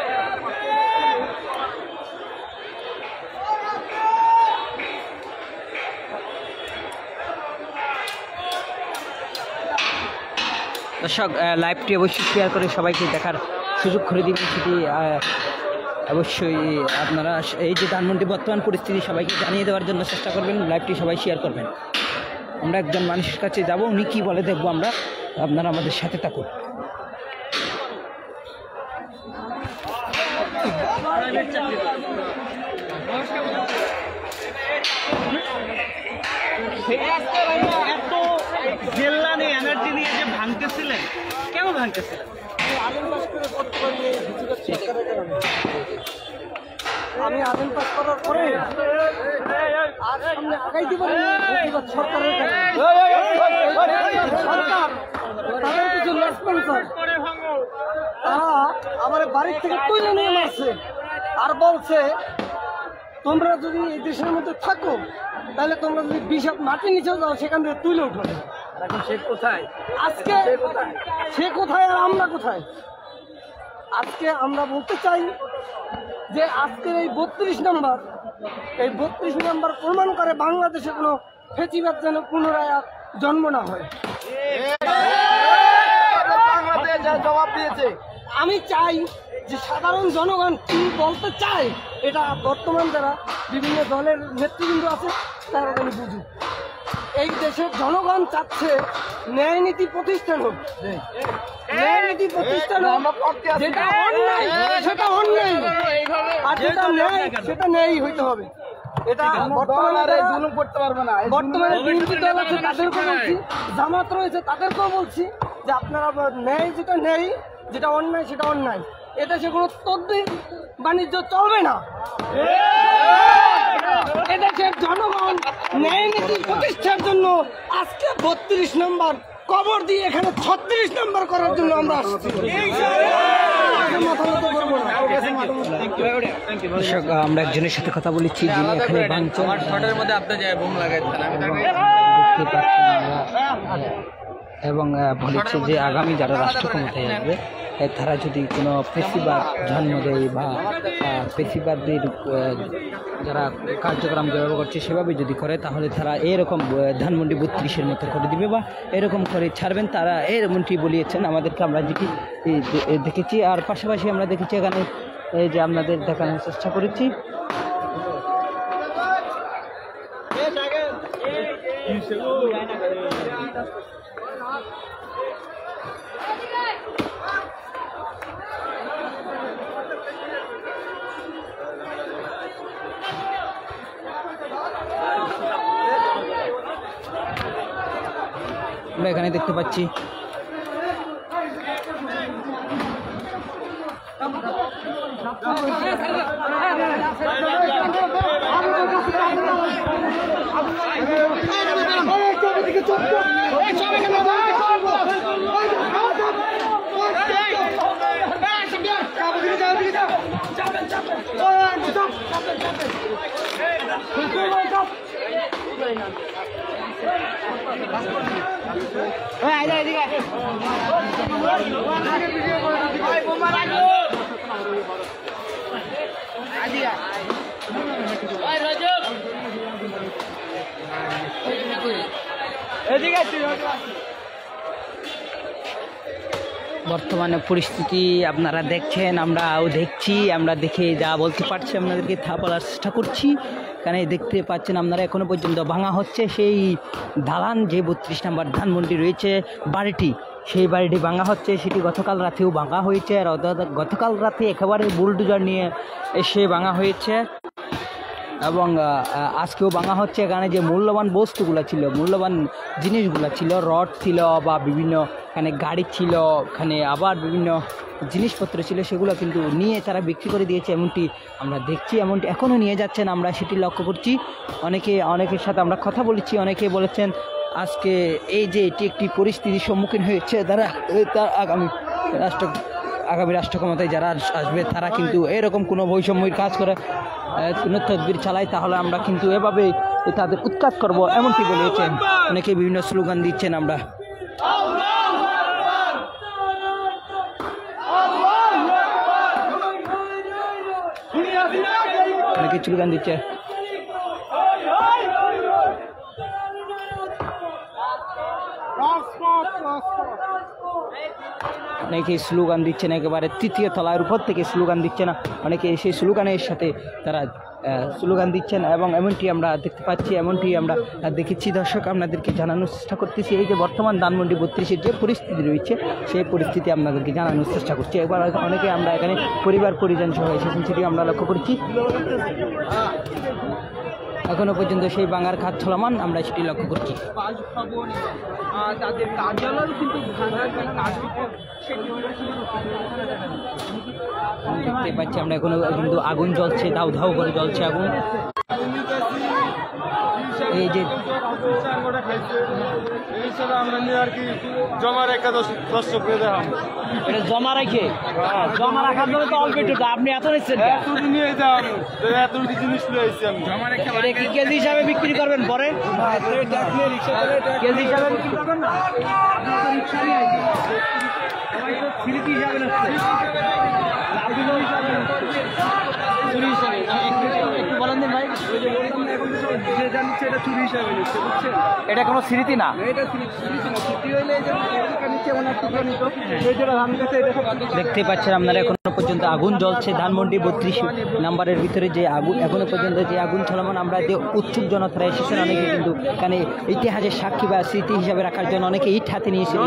A: দর্শক লাইভটি অবশ্যই শেয়ার করে সবাইকে দেখার সুযোগ করে দিবেন, সেটি অবশ্যই আপনারা এই যে ধানমন্ডি বর্তমান পরিস্থিতি সবাইকে জানিয়ে দেওয়ার জন্য চেষ্টা করবেন, লাইভটি সবাই শেয়ার করবেন। আমরা একজন মানুষের কাছে যাব, উনি কী বলে দেখবো আমরা, আপনারা আমাদের সাথে থাকুন।
D: এত জেল্লা নিয়ে এনার্জি নিয়ে যে ভাঙতেছিলেন, কেন ভাঙতেছিলেন?
E: আমি আবেদন পাস করার পরে আর সামনে আগাইতে পারি সরকারের সরকার তাদের কিছু রেসপন্সার তারা আমার বাড়ির থেকে তুলে নিয়ে মারছে আর বলছে তোমরা যদি এই দেশের মধ্যে থাকো তাহলে তোমরা যদি বিষাদ মাটি নিচে যাও সেখান থেকে তুলে উঠো।
B: এখন সে কোথায়?
E: আজকে সে কোথায় আর আমরা কোথায়? আজকে আমরা বলতে চাই যে আজকের এই 32 নম্বর প্রমাণ করে বাংলাদেশে কোনো ফেঁচিবাদ যেন পুনরায় আর জন্ম না হয়।
B: জবাব দিয়েছে।
E: আমি চাই যে সাধারণ জনগণ কি বলতে চায় এটা বর্তমান যারা বিভিন্ন দলের নেতৃবৃন্দ আছে তারা আমি বুঝি। এই দেশের জনগণ চাচ্ছে ন্যায় নীতি প্রতিষ্ঠান হোক, ন্যায় নীতি প্রতিষ্ঠান হোক, যেটা অন্যায় সেটা অন্যায় আর যেটা ন্যায় সেটা ন্যায় হইতে হবে। এটা বর্তমানে বিরোধী দল আছে তাদেরকেও বলছি, জামাত রয়েছে তাদেরকেও বলছি যে আপনারা ন্যায় যেটা ন্যায়, যেটা অন্যায় সেটা অন্যায়। এদেশে কোনো তদ্বির বাণিজ্য চলবে না। এদেশের জনগণ ন্যায় নীতি প্রতিষ্ঠার জন্য আজকে 32 নম্বর কবর দিয়ে এখানে 36 নম্বর করার জন্য আমরা আসছি।
A: দর্শক আমরা একজনের সাথে কথা বলেছি, যিনি এখানে ভাঙচুর এবং বলেছে যে আগামী যারা রাষ্ট্র ক্ষমতায় আসবে তারা যদি কোনো পেশিবাদ জন্ম দেয় বা পেশিবাদের যারা কার্যক্রম যেভাবে করছে সেভাবে যদি করে তাহলে তারা এরকম ধানমন্ডি 32-এর মতো করে দিবে বা এরকম করে ছাড়বেন, তারা এরকমটি বলিয়েছেন আমাদেরকে। আমরা যেটি দেখেছি আর পাশাপাশি আমরা দেখেছি এখানে এই যে আপনাদের দেখানোর চেষ্টা করেছি। আমরা এখানে দেখতে পাচ্ছি বর্তমানে পরিস্থিতি আপনারা দেখছেন, আমরাও দেখছি, আমরা দেখে যা বলতে পারছি আপনাদেরকে তা বলার চেষ্টা করছি। এখানে দেখতে পাচ্ছেন আপনারা এখনো পর্যন্ত ভাঙা হচ্ছে সেই দালান, যে 32 নম্বর ধানমন্ডি রয়েছে বাড়িটি, সেই বাড়িটি ভাঙা হচ্ছে। সেটি গতকাল রাতেও ভাঙা হয়েছে, আর গতকাল রাতে একেবারে বুলডোজার নিয়ে এসে ভাঙা হয়েছে এবং আজকেও ভাঙা হচ্ছে। এখানে যে মূল্যবান বস্তুগুলো ছিল, মূল্যবান জিনিসগুলো ছিল, রড ছিল বা বিভিন্ন এখানে গাড়ি ছিল, এখানে আবার বিভিন্ন জিনিসপত্র ছিল, সেগুলো কিন্তু নিয়ে তারা বিক্রি করে দিয়েছে, এমনটি আমরা দেখছি। এমনটি এখনও নিয়ে যাচ্ছেন, আমরা সেটি লক্ষ্য করছি। অনেকের সাথে আমরা কথা বলেছি, অনেকে বলেছেন আজকে এই যে এটি একটি পরিস্থিতির সম্মুখীন হয়েছে, তারা আগামী রাষ্ট্র ক্ষমতায় যারা আসবে তারা কিন্তু এরকম কোনো বৈষম্যের কাজ করে কোনো তদবির চালায়, তাহলে আমরা কিন্তু এভাবে তাদের উৎখাত করব, এমনটি বলেছেন। অনেকে বিভিন্ন স্লোগান দিচ্ছেন, আমরা অনেকে স্লোগান দিচ্ছে। অনেকেই স্লোগান দিচ্ছেন, একেবারে তৃতীয় তলার উপর থেকে স্লোগান দিচ্ছেন, অনেকে সেই স্লোগানের সাথে তারা স্লোগান দিচ্ছেন এবং এমনটি আমরা দেখতে পাচ্ছি, এমনটি আমরা দেখেছি। দর্শক, আপনাদেরকে জানানোর চেষ্টা করতেছি এই যে বর্তমান ধানমন্ডি 32-এর যে পরিস্থিতি রয়েছে সেই পরিস্থিতি আপনাদেরকে জানানোর চেষ্টা করছি। এবার অনেকে আমরা এখানে পরিবার পরিজন সহ এসেছেন, সেটি আমরা লক্ষ্য করছি। এখনো পর্যন্ত সেই বাঙার খাত চলমান, আমরা সেটি লক্ষ্য করছি। তাদের কার্যালয় কিন্তু দেখতে পাচ্ছি আমরা, এখনো কিন্তু আগুন জ্বলছে, ধাউ ধাউ করে জ্বলছে আগুন। এই যে
C: আমরা নিয়ে আর কি জমা রেখে দর্শক
D: এটা জমা রেখে জমা রাখার জন্য তো অল্প একটু আপনি এত নিচ্ছেন
C: নিয়ে যাও, এত জিনিস নিয়ে আসছি আমি।
D: এটা কি কেজি হিসাবে বিক্রি করবেন পরে? কেজি হিসাবে বিক্রি করবেন না? স্মৃতি হিসাবে একটু বলেন দিন ভাই। এটা কোনো স্মৃতি না, দেখতে পাচ্ছেন আপনারা এখনো পর্যন্ত আগুন জ্বলছে ধানমন্ডি 32 নাম্বারের ভিতরে যে আগুন, এখনো পর্যন্ত যে আগুন চলমান। আমরা যে উৎসুক জনতারা এসেছেন, অনেকে কিন্তু এখানে ইতিহাসের সাক্ষী বা স্মৃতি হিসাবে রাখার জন্য অনেকে ইট হাতে নিয়েছেন,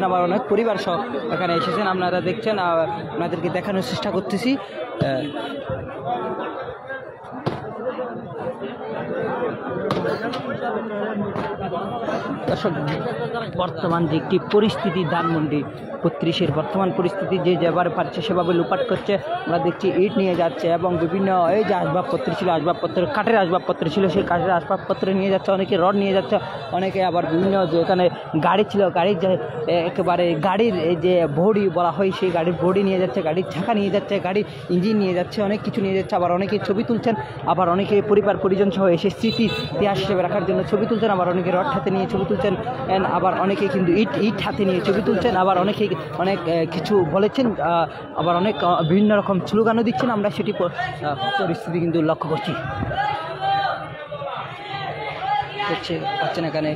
D: আবার অনেক পরিবার সহ এখানে এসেছেন। আপনারা দেখছেন, আপনাদেরকে দেখানোর চেষ্টা করতেছি। দর্শক, বর্তমান যে একটি পরিস্থিতি ধানমন্ডি 32-এর বর্তমান পরিস্থিতি, যে যেভাবে পারছে সেভাবে লুপাট করছে। আমরা দেখছি ইট নিয়ে যাচ্ছে এবং বিভিন্ন এই যে আসবাবপত্র ছিল, আসবাবপত্র কাঠের আসবাবপত্র ছিল, সেই কাঠের আসবাবপত্র নিয়ে যাচ্ছে, অনেকে রড নিয়ে যাচ্ছে, অনেকে আবার বিভিন্ন যে এখানে গাড়ি ছিল, গাড়ির যে একেবারে গাড়ির এই যে বডি বলা হয় সেই গাড়ির বডি নিয়ে যাচ্ছে, গাড়ির চাকা নিয়ে যাচ্ছে, গাড়ির ইঞ্জিন নিয়ে যাচ্ছে, অনেক কিছু নিয়ে যাচ্ছে। আবার অনেকে ছবি তুলছেন, আবার অনেকে পরিবার পরিজন সহ এসে স্মৃতি ইতিহাস হিসেবে রাখার জন্য ছবি তুলছেন, আবার অনেকে রড হাতে নিয়ে ছবি তুলছেন, আবার অনেকে কিন্তু ইট হাতে নিয়ে ছবি তুলছেন, আবার অনেকে অনেক কিছু বলেছেন, আবার অনেক বিভিন্ন রকম স্লোগানও দিচ্ছেন। আমরা সেটি পরিস্থিতি কিন্তু লক্ষ্য করছি। পাচ্ছেন এখানে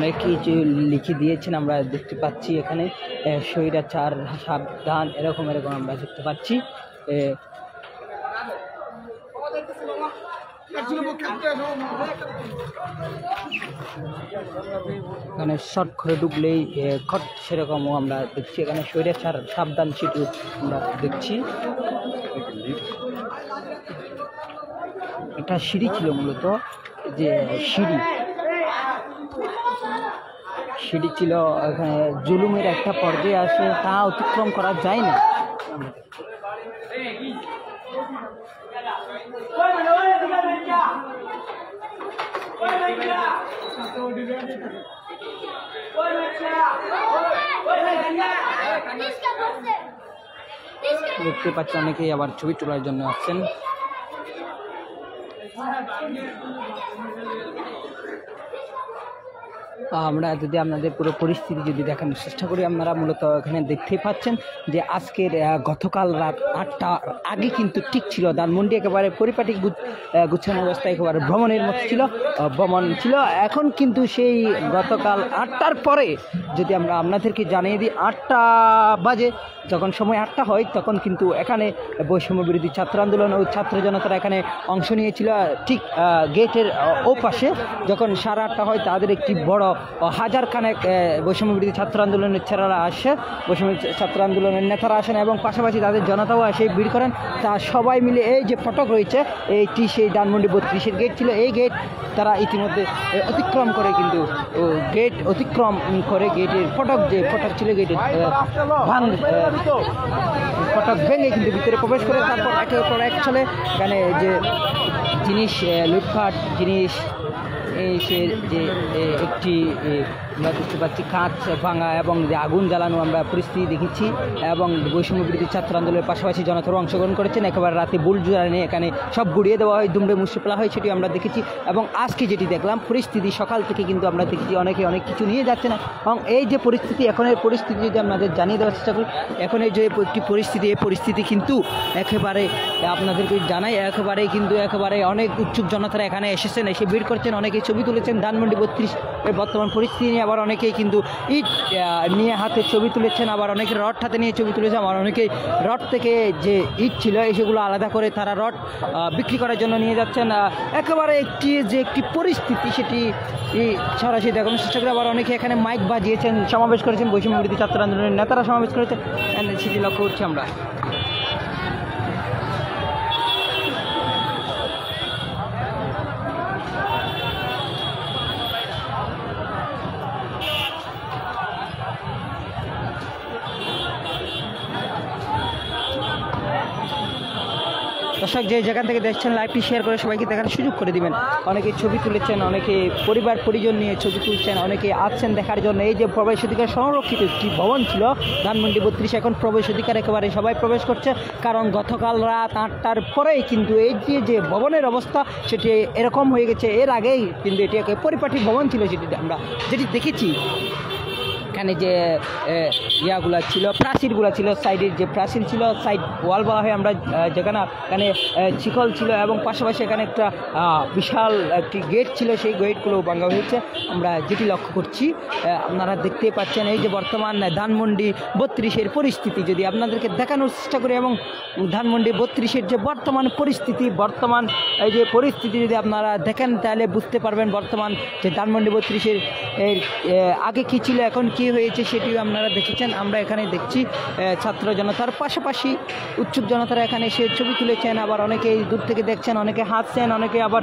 D: অনেক কিছু লিখে দিয়েছেন, আমরা দেখতে পাচ্ছি এখানে স্বৈরাচার সাবধান, এরকম আমরা দেখতে পাচ্ছি। এখানে শর্ট করে ঢুকলেই খট, সেরকমও আমরা দেখছি। এখানে স্বৈরাচার সাবধান সেতু আমরা দেখছি। একটা সিঁড়ি ছিল, মূলত যে সিঁড়ি ছিল, এখানে জুলুমের একটা পর্যায়ে আসে, তা অতিক্রম করা যায় না। দেখতে পাচ্ছি অনেকেই আবার ছবি তোলার জন্য আসছেন। আমরা যদি আপনাদের পুরো পরিস্থিতি যদি দেখানোর চেষ্টা করি, আপনারা মূলত এখানে দেখতেই পাচ্ছেন যে আজকের গতকাল রাত 8টার আগে কিন্তু ঠিক ছিল ধানমন্ডি, একেবারে পরিপাটি গুছানো অবস্থায় একেবারে ভ্রমণের মতো ছিল, ভ্রমণ ছিল। এখন কিন্তু সেই গতকাল 8টার পরে যদি আমরা আপনাদেরকে জানিয়ে দিই, 8টা বাজে যখন সময় 8টা হয়, তখন কিন্তু এখানে বৈষম্য বিরোধী ছাত্র আন্দোলন ও ছাত্র জনতারা এখানে অংশ নিয়েছিল। ঠিক গেটের ও পাশে যখন 8:30 হয়, তাদের একটি বড় হাজারখানেক বৈষম্য বিরোধী ছাত্র আন্দোলনের ছেলেরা আসে, বৈষম্য ছাত্র আন্দোলনের নেতারা আসেন এবং পাশাপাশি তাদের জনতাও এসে ভিড় করেন। তা সবাই মিলে এই যে ফটক রয়েছে, এইটি সেই ধানমন্ডি 32-এর গেট ছিল। এই গেট তারা ইতিমধ্যে অতিক্রম করে, কিন্তু গেট অতিক্রম করে গেটের ফটক ছিল, গেটের ফটক ভেঙে কিন্তু ভিতরে প্রবেশ করে তারপর একের পর এক চলে। এখানে যে জিনিস লুটপাট জিনিস, এই সে যে একটি আমরা দেখতে পাচ্ছি কাঁচ ভাঙা এবং যে আগুন জ্বালানো আমরা পরিস্থিতি দেখেছি এবং বৈষম্য বিরোধী ছাত্র আন্দোলনের পাশাপাশি জনতাও অংশগ্রহণ করেছেন। একেবারে রাতে বুল জ্বালানি এখানে সব গুড়িয়ে দেওয়া হয়, দুমড়ে মুছে ফেলা হয়, সেটি আমরা দেখেছি। এবং আজকে যেটি দেখলাম পরিস্থিতি সকাল থেকে কিন্তু আমরা দেখেছি অনেকে অনেক কিছু নিয়ে যাচ্ছে না। এবং এই যে পরিস্থিতি, এখনের পরিস্থিতি যদি আপনাদের জানিয়ে দেওয়ার চেষ্টা করি, এখনের যে একটি পরিস্থিতি, এই পরিস্থিতি কিন্তু একেবারে আপনাদেরকে জানাই একেবারে অনেক উৎসুক জনতারা এখানে এসেছেন, এসে ভিড় করছেন, অনেকে ছবি তুলেছেন ধানমন্ডি 32 এর বর্তমান পরিস্থিতি নিয়ে। আবার অনেকেই কিন্তু ইট নিয়ে হাতে ছবি তুলেছেন, আবার অনেকে রড হাতে নিয়ে ছবি তুলেছেন, আবার অনেকেই রড থেকে যে ইট ছিল সেগুলো আলাদা করে তারা রড বিক্রি করার জন্য নিয়ে যাচ্ছেন। একেবারে একটি পরিস্থিতি সেটি সরাসরি দেখানোর চেষ্টা করে। আবার অনেকে এখানে মাইক বাজিয়েছেন, সমাবেশ করেছেন, বৈষম্য বিরোধী ছাত্র আন্দোলনের নেতারা সমাবেশ করেছেন, সেটি লক্ষ্য করছি আমরা। দর্শক যে যেখান থেকে দেখছেন লাইভটি শেয়ার করে সবাইকে দেখার সুযোগ করে দিবেন। অনেকে ছবি তুলেছেন, অনেকে পরিবার পরিজন নিয়ে ছবি তুলছেন, অনেকে আসছেন দেখার জন্য। এই যে প্রবেশ অধিকার সংরক্ষিত একটি ভবন ছিল ধানমন্ডি 32, এখন প্রবেশ অধিকার একেবারে সবাই প্রবেশ করছে, কারণ গতকাল রাত 8টার পরেই কিন্তু এই যে ভবনের অবস্থা সেটি এরকম হয়ে গেছে। এর আগেই কিন্তু এটি একটা পরিপাটি ভবন ছিল, আমরা যেটি দেখেছি। এখানে যে ইয়াগুলো ছিল, প্রাচীরগুলো ছিল, সাইডের যে প্রাচীর ছিল, সাইড ওয়াল বলা হয় আমরা, যেখানে এখানে শিকল ছিল এবং পাশাপাশি এখানে একটা বিশাল একটি গেট ছিল, সেই গেটগুলো ভাঙা হয়েছে আমরা যেটি লক্ষ্য করছি। আপনারা দেখতেই পাচ্ছেন এই যে বর্তমান ধানমন্ডি 32-এর পরিস্থিতি যদি আপনাদেরকে দেখানোর চেষ্টা করি, এবং ধানমন্ডি 32-এর যে বর্তমান পরিস্থিতি, বর্তমান এই যে পরিস্থিতি যদি আপনারা দেখেন তাহলে বুঝতে পারবেন বর্তমান যে ধানমন্ডি 32-এর আগে কী ছিল, এখন কী হয়েছে সেটিও আপনারা দেখেছেন। আমরা এখানে দেখছি ছাত্র জনতার পাশাপাশি উৎসুক জনতারা এখানে এসে ছবি তুলেছেন, আবার অনেকে দূর থেকে দেখছেন, অনেকে হাসছেন, অনেকে আবার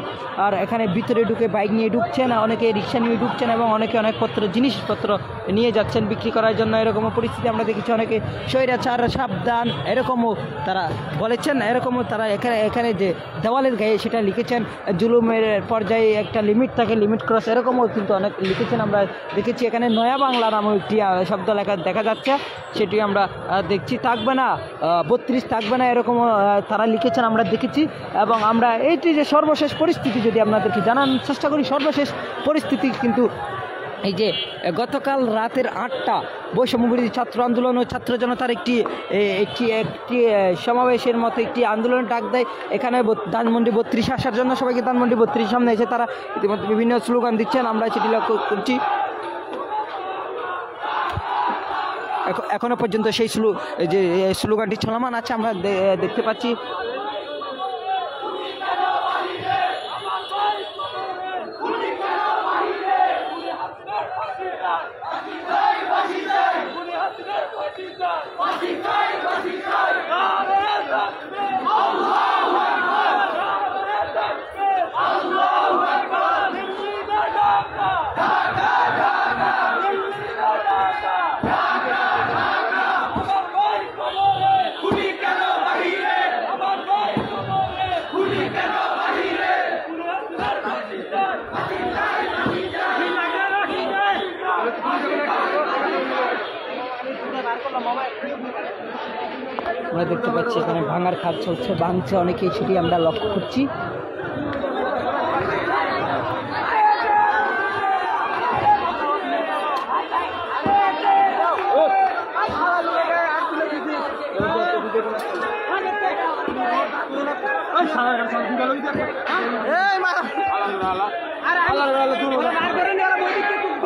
D: এখানে ভিতরে ঢুকে বাইক নিয়ে ঢুকছেন, অনেকে রিক্সা নিয়ে ঢুকছেন এবং অনেকে অনেক জিনিসপত্র নিয়ে যাচ্ছেন বিক্রি করার জন্য। এরকমও পরিস্থিতি আমরা দেখেছি। অনেকে স্বৈরাচার সাবধান এরকমও তারা বলেছেন, এরকমও তারা এখানে যে দেওয়ালের গায়ে সেটা লিখেছেন, জুলুমের পর্যায়ে একটা লিমিট থাকে, লিমিট ক্রস, এরকমও কিন্তু অনেক লিখেছেন আমরা দেখেছি। এখানে নয়া বাংলা নামে একটি শব্দ লেখা দেখা যাচ্ছে, সেটি আমরা দেখছি। থাকবে না 32 থাকবে না, এরকমও তারা লিখেছেন আমরা দেখেছি। এবং আমরা এইটি যে সর্বশেষ পরিস্থিতি যদি আপনাদেরকে জানানোর চেষ্টা করি, সর্বশেষ পরিস্থিতি কিন্তু এই যে গতকাল রাতের 8টা বৈষম্য বিরোধী ছাত্র আন্দোলন ও ছাত্র জনতার একটি সমাবেশের মতো একটি আন্দোলন ডাক দেয় এখানে ধানমন্ডি 32 আসার জন্য। সবাইকে ধানমন্ডি 32 সামনে এসে তারা ইতিমধ্যে বিভিন্ন স্লোগান দিচ্ছেন, আমরা সেটি লক্ষ্য করছি। এখনো পর্যন্ত সেই যে স্লোগানটি চলমান আছে আমরা দেখতে পাচ্ছি। আমরা দেখতে পাচ্ছি এখানে ভাঙার কাজ চলছে, ভাঙছে অনেকেই, সেটি আমরা লক্ষ্য করছি।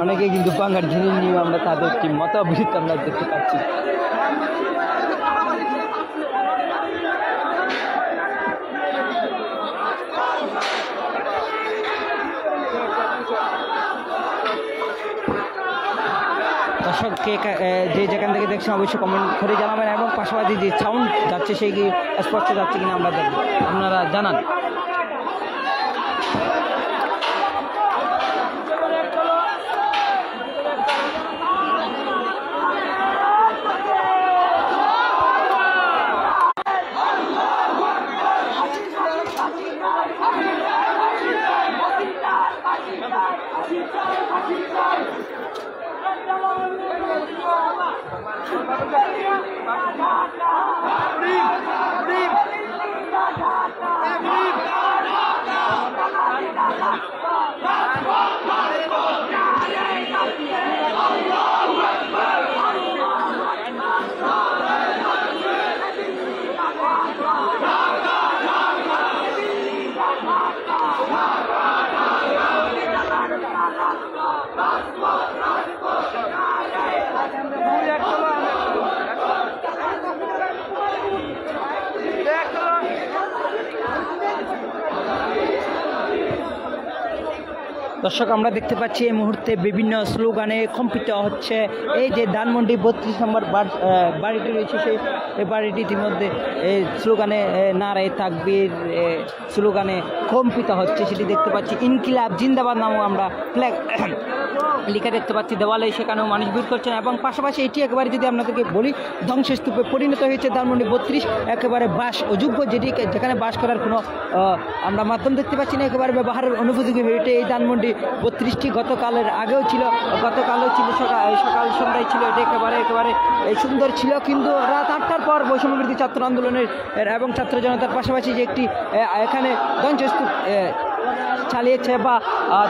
D: অনেকে কিন্তু ভাঙার জিনিস নিয়ে আমরা তাদের একটি মতামত আমরা দেখতে পাচ্ছি। দর্শককে যে যেখান থেকে দেখছেন অবশ্যই কমেন্ট করে জানাবেন, এবং পাশাপাশি যে সাউন্ড যাচ্ছে সেই কি স্পষ্ট যাচ্ছে কিনা আমরা দেখব, আপনারা জানান।
A: দর্শক, আমরা দেখতে পাচ্ছি এই মুহূর্তে বিভিন্ন স্লোগানে কম্পিত হচ্ছে। এই যে ধানমন্ডি 32 নম্বর বাড়িটি রয়েছে, সেই বাড়িটি ইতিমধ্যে এই স্লোগানে নারে তাকবীর স্লোগানে কম্পিত হচ্ছে, সেটি দেখতে পাচ্ছি। ইনকিলাব জিন্দাবাদ নামও আমরা ফ্ল্যাগ লিখে দেখতে পাচ্ছি দেওয়ালে, সেখানেও মানুষ ভিড় করছেন। এবং পাশাপাশি এটি একেবারে যদি আপনাদেরকে বলি ধ্বংসস্তূপে পরিণত হয়েছে ধানমন্ডি 32, একেবারে বাস অযোগ্য, যেখানে বাস করার কোনো আমরা মাধ্যম দেখতে পাচ্ছি না, একেবারে ব্যবহারের অনুপযোগী হয়ে ওঠে এই ধানমন্ডি 32টি। গতকালের আগেও ছিল, সকাল সন্ধ্যায় ছিল, এটা একেবারে সুন্দর ছিল। কিন্তু রাত 8টার পর বৈষম্যবিরোধী ছাত্র আন্দোলনের এবং ছাত্র জনতার পাশাপাশি যে একটি এখানে ধ্বংসস্তূপ চালিয়েছে বা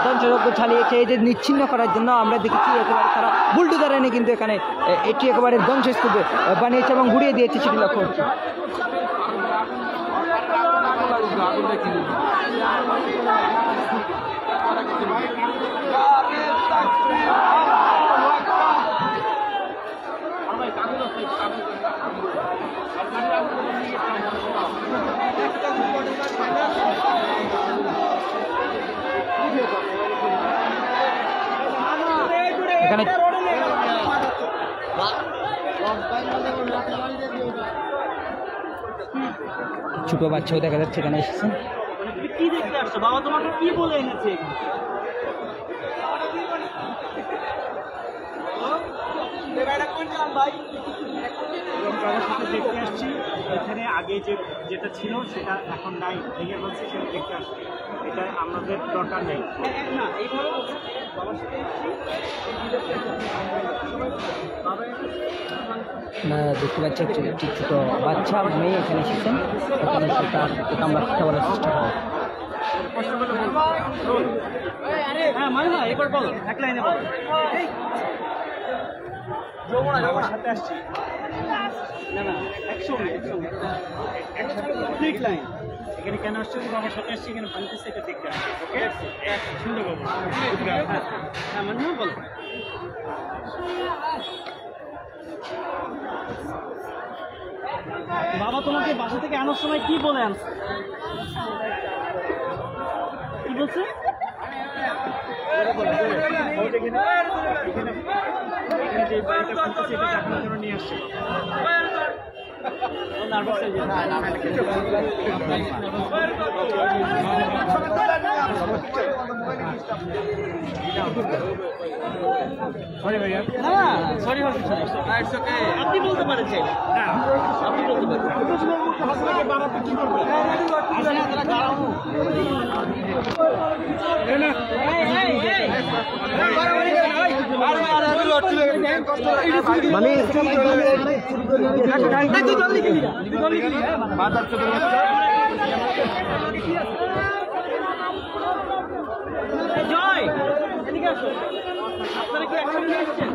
A: ধ্বংসযজ্ঞ চালিয়েছে, এই যে নিচ্ছিন্ন করার জন্য আমরা দেখেছি একেবারে তারা বুলডোজার এনে কিন্তু এখানে এটি একেবারে ধ্বংসস্তূপে বানিয়েছে এবং ঘুরিয়ে দিয়েছে, সেটি লক্ষ্য করছি। এখানে ছোট বাচ্চাও দেখা যাচ্ছে এখানে এসেছেন।
F: কি দেখতে আসছো বাবা, তোমাকে কি বলে এনেছে? দেখতে আসছি এখানে আগে যেটা ছিল সেটা এখন নাই, ভেঙে বলছে সেটা দেখতে আসছি, এটা আমাদের দরকার নেই। না এইভাবে বাবার সাথে
A: দেখতে পাচ্ছি একটি ছোট বাচ্চা মেয়ে এখানে এসেছেন, এখানে সেটা আমরা কথা বলার চেষ্টা করব।
F: হ্যাঁ মানে না, এবার বলো, এক লাইনে বলো। বাবার সাথে আসছি, না না একসঙ্গে ঠিক লাইন। এখানে কেন আসছে? বাবার সাথে আসছি, এখানে ভাঙতেছে, এটা দেখতে আসছি। ওকে, সুন্দর বাবু। হ্যাঁ মানে না, বলো। বাবা তোমাকে বাসা থেকে আনার সময় কি বলে আনছে? কি বলছে? নিয়ে আসছে আপনি বলতে পারেছেন, আপনি বলতে পারেন। জয় এদিকে আসো, আপনারা কি একসঙ্গে এসেছেন?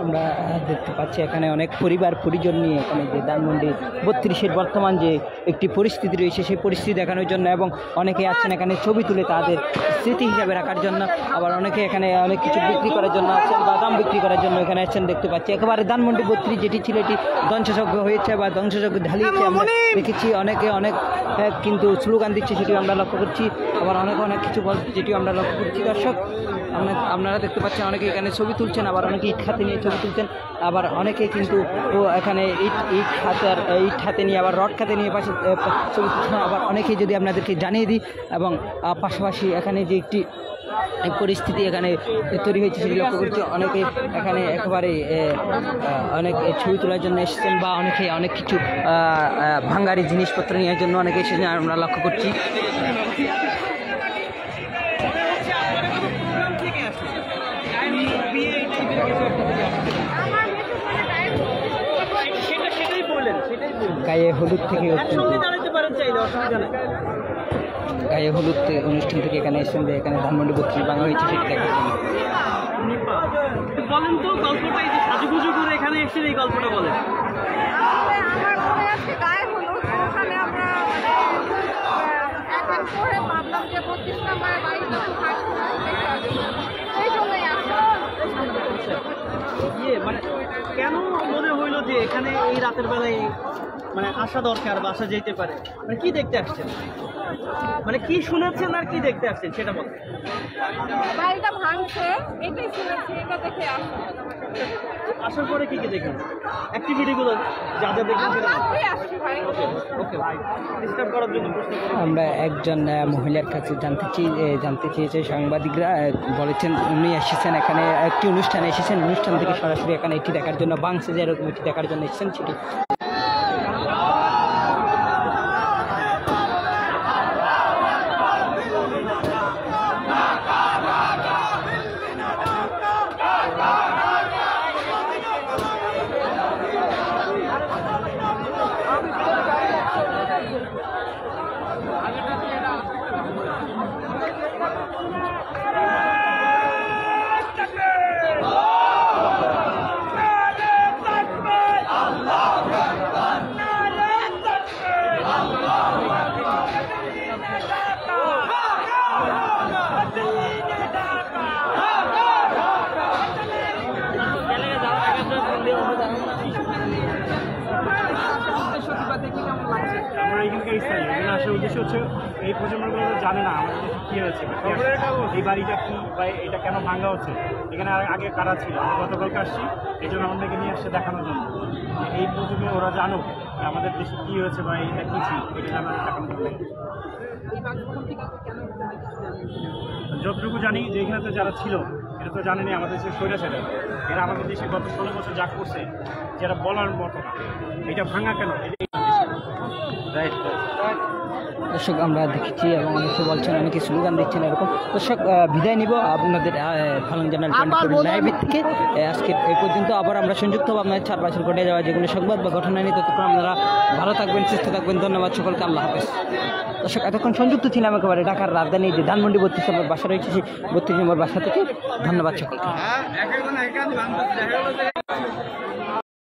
A: আমরা দেখতে পাচ্ছি এখানে অনেক পরিবার পরিজন নিয়ে এখানে যে ধানমন্ডি 32-এর বর্তমান যে একটি পরিস্থিতি রয়েছে, সেই পরিস্থিতি দেখানোর জন্য, এবং অনেকে আসছেন এখানে ছবি তুলে তাদের স্মৃতি হিসাবে রাখার জন্য, আবার অনেকে এখানে অনেক কিছু বিক্রি করার জন্য আসছেন, বাদাম বিক্রি করার জন্য এখানে আসছেন। দেখতে পাচ্ছি একেবারে ধানমন্ডি 32 যেটি ছিল এটি ধ্বংসযজ্ঞ হয়েছে বা ধ্বংসযজ্ঞ ঢালিয়েছে। আমরা দেখেছি অনেকে অনেক কিন্তু স্লোগান দিচ্ছে, সেটি আমরা লক্ষ্য করছি, আবার অনেক কিছু বলছে, যেটিও আমরা লক্ষ্য করছি। দর্শক, আপনারা দেখতে পাচ্ছেন অনেকে এখানে ছবি তুলছেন, আবার অনেকে ইট হাতে নিয়ে ছবি তুলছেন, আবার অনেকে কিন্তু এখানে ইট হাতে নিয়ে আবার রড হাতে নিয়ে পাশে ছবি তুলছেন। আবার অনেকেই যদি আপনাদেরকে জানিয়ে দিই, এবং পাশাপাশি এখানে যে একটি পরিস্থিতি এখানে তৈরি হয়েছে সেটি লক্ষ্য করছি। অনেকে এখানে একেবারে অনেক ছবি তোলার জন্য এসেছেন, বা অনেকে অনেক কিছু ভাঙ্গারি জিনিসপত্র নেওয়ার জন্য অনেকে এসেছেন, আমরা লক্ষ্য করছি। গায়ে হলুদ থেকে
F: একসঙ্গে দাঁড়াতে পারেন চাইলে, অসুবিধা নেই।
A: গায়ে হলুদ অনুষ্ঠান থেকে এখানে এসেছেন যে এখানে ধানমন্ডি 32 ভাঙা হয়েছে সেটা দেখার জন্য।
F: বলেন তো গল্পটা, এই যে সাজুগুজু করে এখানে এসেছেন, এই গল্পটা বলেন।
G: আমার মনে আছে গায়ে হলুদ, ওখানে আমরা একদিন পরে ভাবলাম যে 32 নম্বরের বাড়িতে সেই জন্যই
F: মানে কেন মনে হইলো যে এখানে এই রাতের বেলায় মানে আসা দরকার বা আসা যেতে পারে? মানে কি দেখতে আসছেন, মানে কি শুনেছেন আর কি দেখতে আসছেন সেটা বলেন।
G: বাড়িটা ভাঙছে এটাই শুনেছি, এটা দেখে আসছি।
F: আসার পরে কি কি দেখেন, অ্যাক্টিভিটিগুলো যা যা দেখেন সেটা
G: রাত্রে আসছি ভাই।
F: ওকে ভাই, ডিস্টার্ব করার জন্য প্রশ্ন করি।
A: আমরা একজন মহিলার কাছে জানতে চেয়েছে সাংবাদিকরা, বলেছেন উনি এসেছেন এখানে একটি অনুষ্ঠানে এসেছেন, অনুষ্ঠান থেকে সরাসরি এখানে এটি দেখার জন্য, বাংসে যে এরকম এটি দেখার জন্য এসেছেন সেটি।
F: আমরা এখানকার স্থায়ী, এখানে আসার উদ্দেশ্য হচ্ছে এই প্রজন্মগুলো জানে না আমাদের দেশে কী হয়েছে, এই বাড়িটা কী বা এটা কেন ভাঙা হচ্ছে, এখানে আগে কারা ছিল। আমরা গতকালকে আসছি, এই জন্য আমাদেরকে নিয়ে আসছে দেখানোর জন্য। এই প্রজন্মে ওরা জানুক আমাদের দেশে কী হয়েছে বা এটা কী ছিল, এটা জানার দেখানোর জন্য। যতটুকু জানি যে এখানে তো যারা ছিল এটা তো জানেনি আমাদের দেশের স্বৈরাচারী, এরা আমাদের দেশে গত 16 বছর যা করছে যেটা বলার মতো না। এটা ভাঙা কেন?
A: দর্শক আমরা দেখেছি এবং অনেকে বলছেন, অনেকে স্লোগান দিচ্ছেন এরকম। দর্শক বিদায় নিব আপনাদের ফালাং চ্যানেল 24 লাইভের থেকে। আজকে এই পর্যন্ত, আবার আমরা সংযুক্ত হব আপনাদের চারপাশের ঘটে যাওয়া যেগুলো সংবাদ বা ঘটনা নিয়ে। ততক্ষণ আপনারা ভালো থাকবেন, সুস্থ থাকবেন। ধন্যবাদ সকলকে, আল্লাহ হাফেজ। দর্শক এতক্ষণ সংযুক্ত ছিলাম একেবারে ঢাকার রাজধানী যে ধানমন্ডি 32 নম্বর বাসা রয়েছে, সেই 32 নম্বর বাসা থেকে। ধন্যবাদ সকলকে।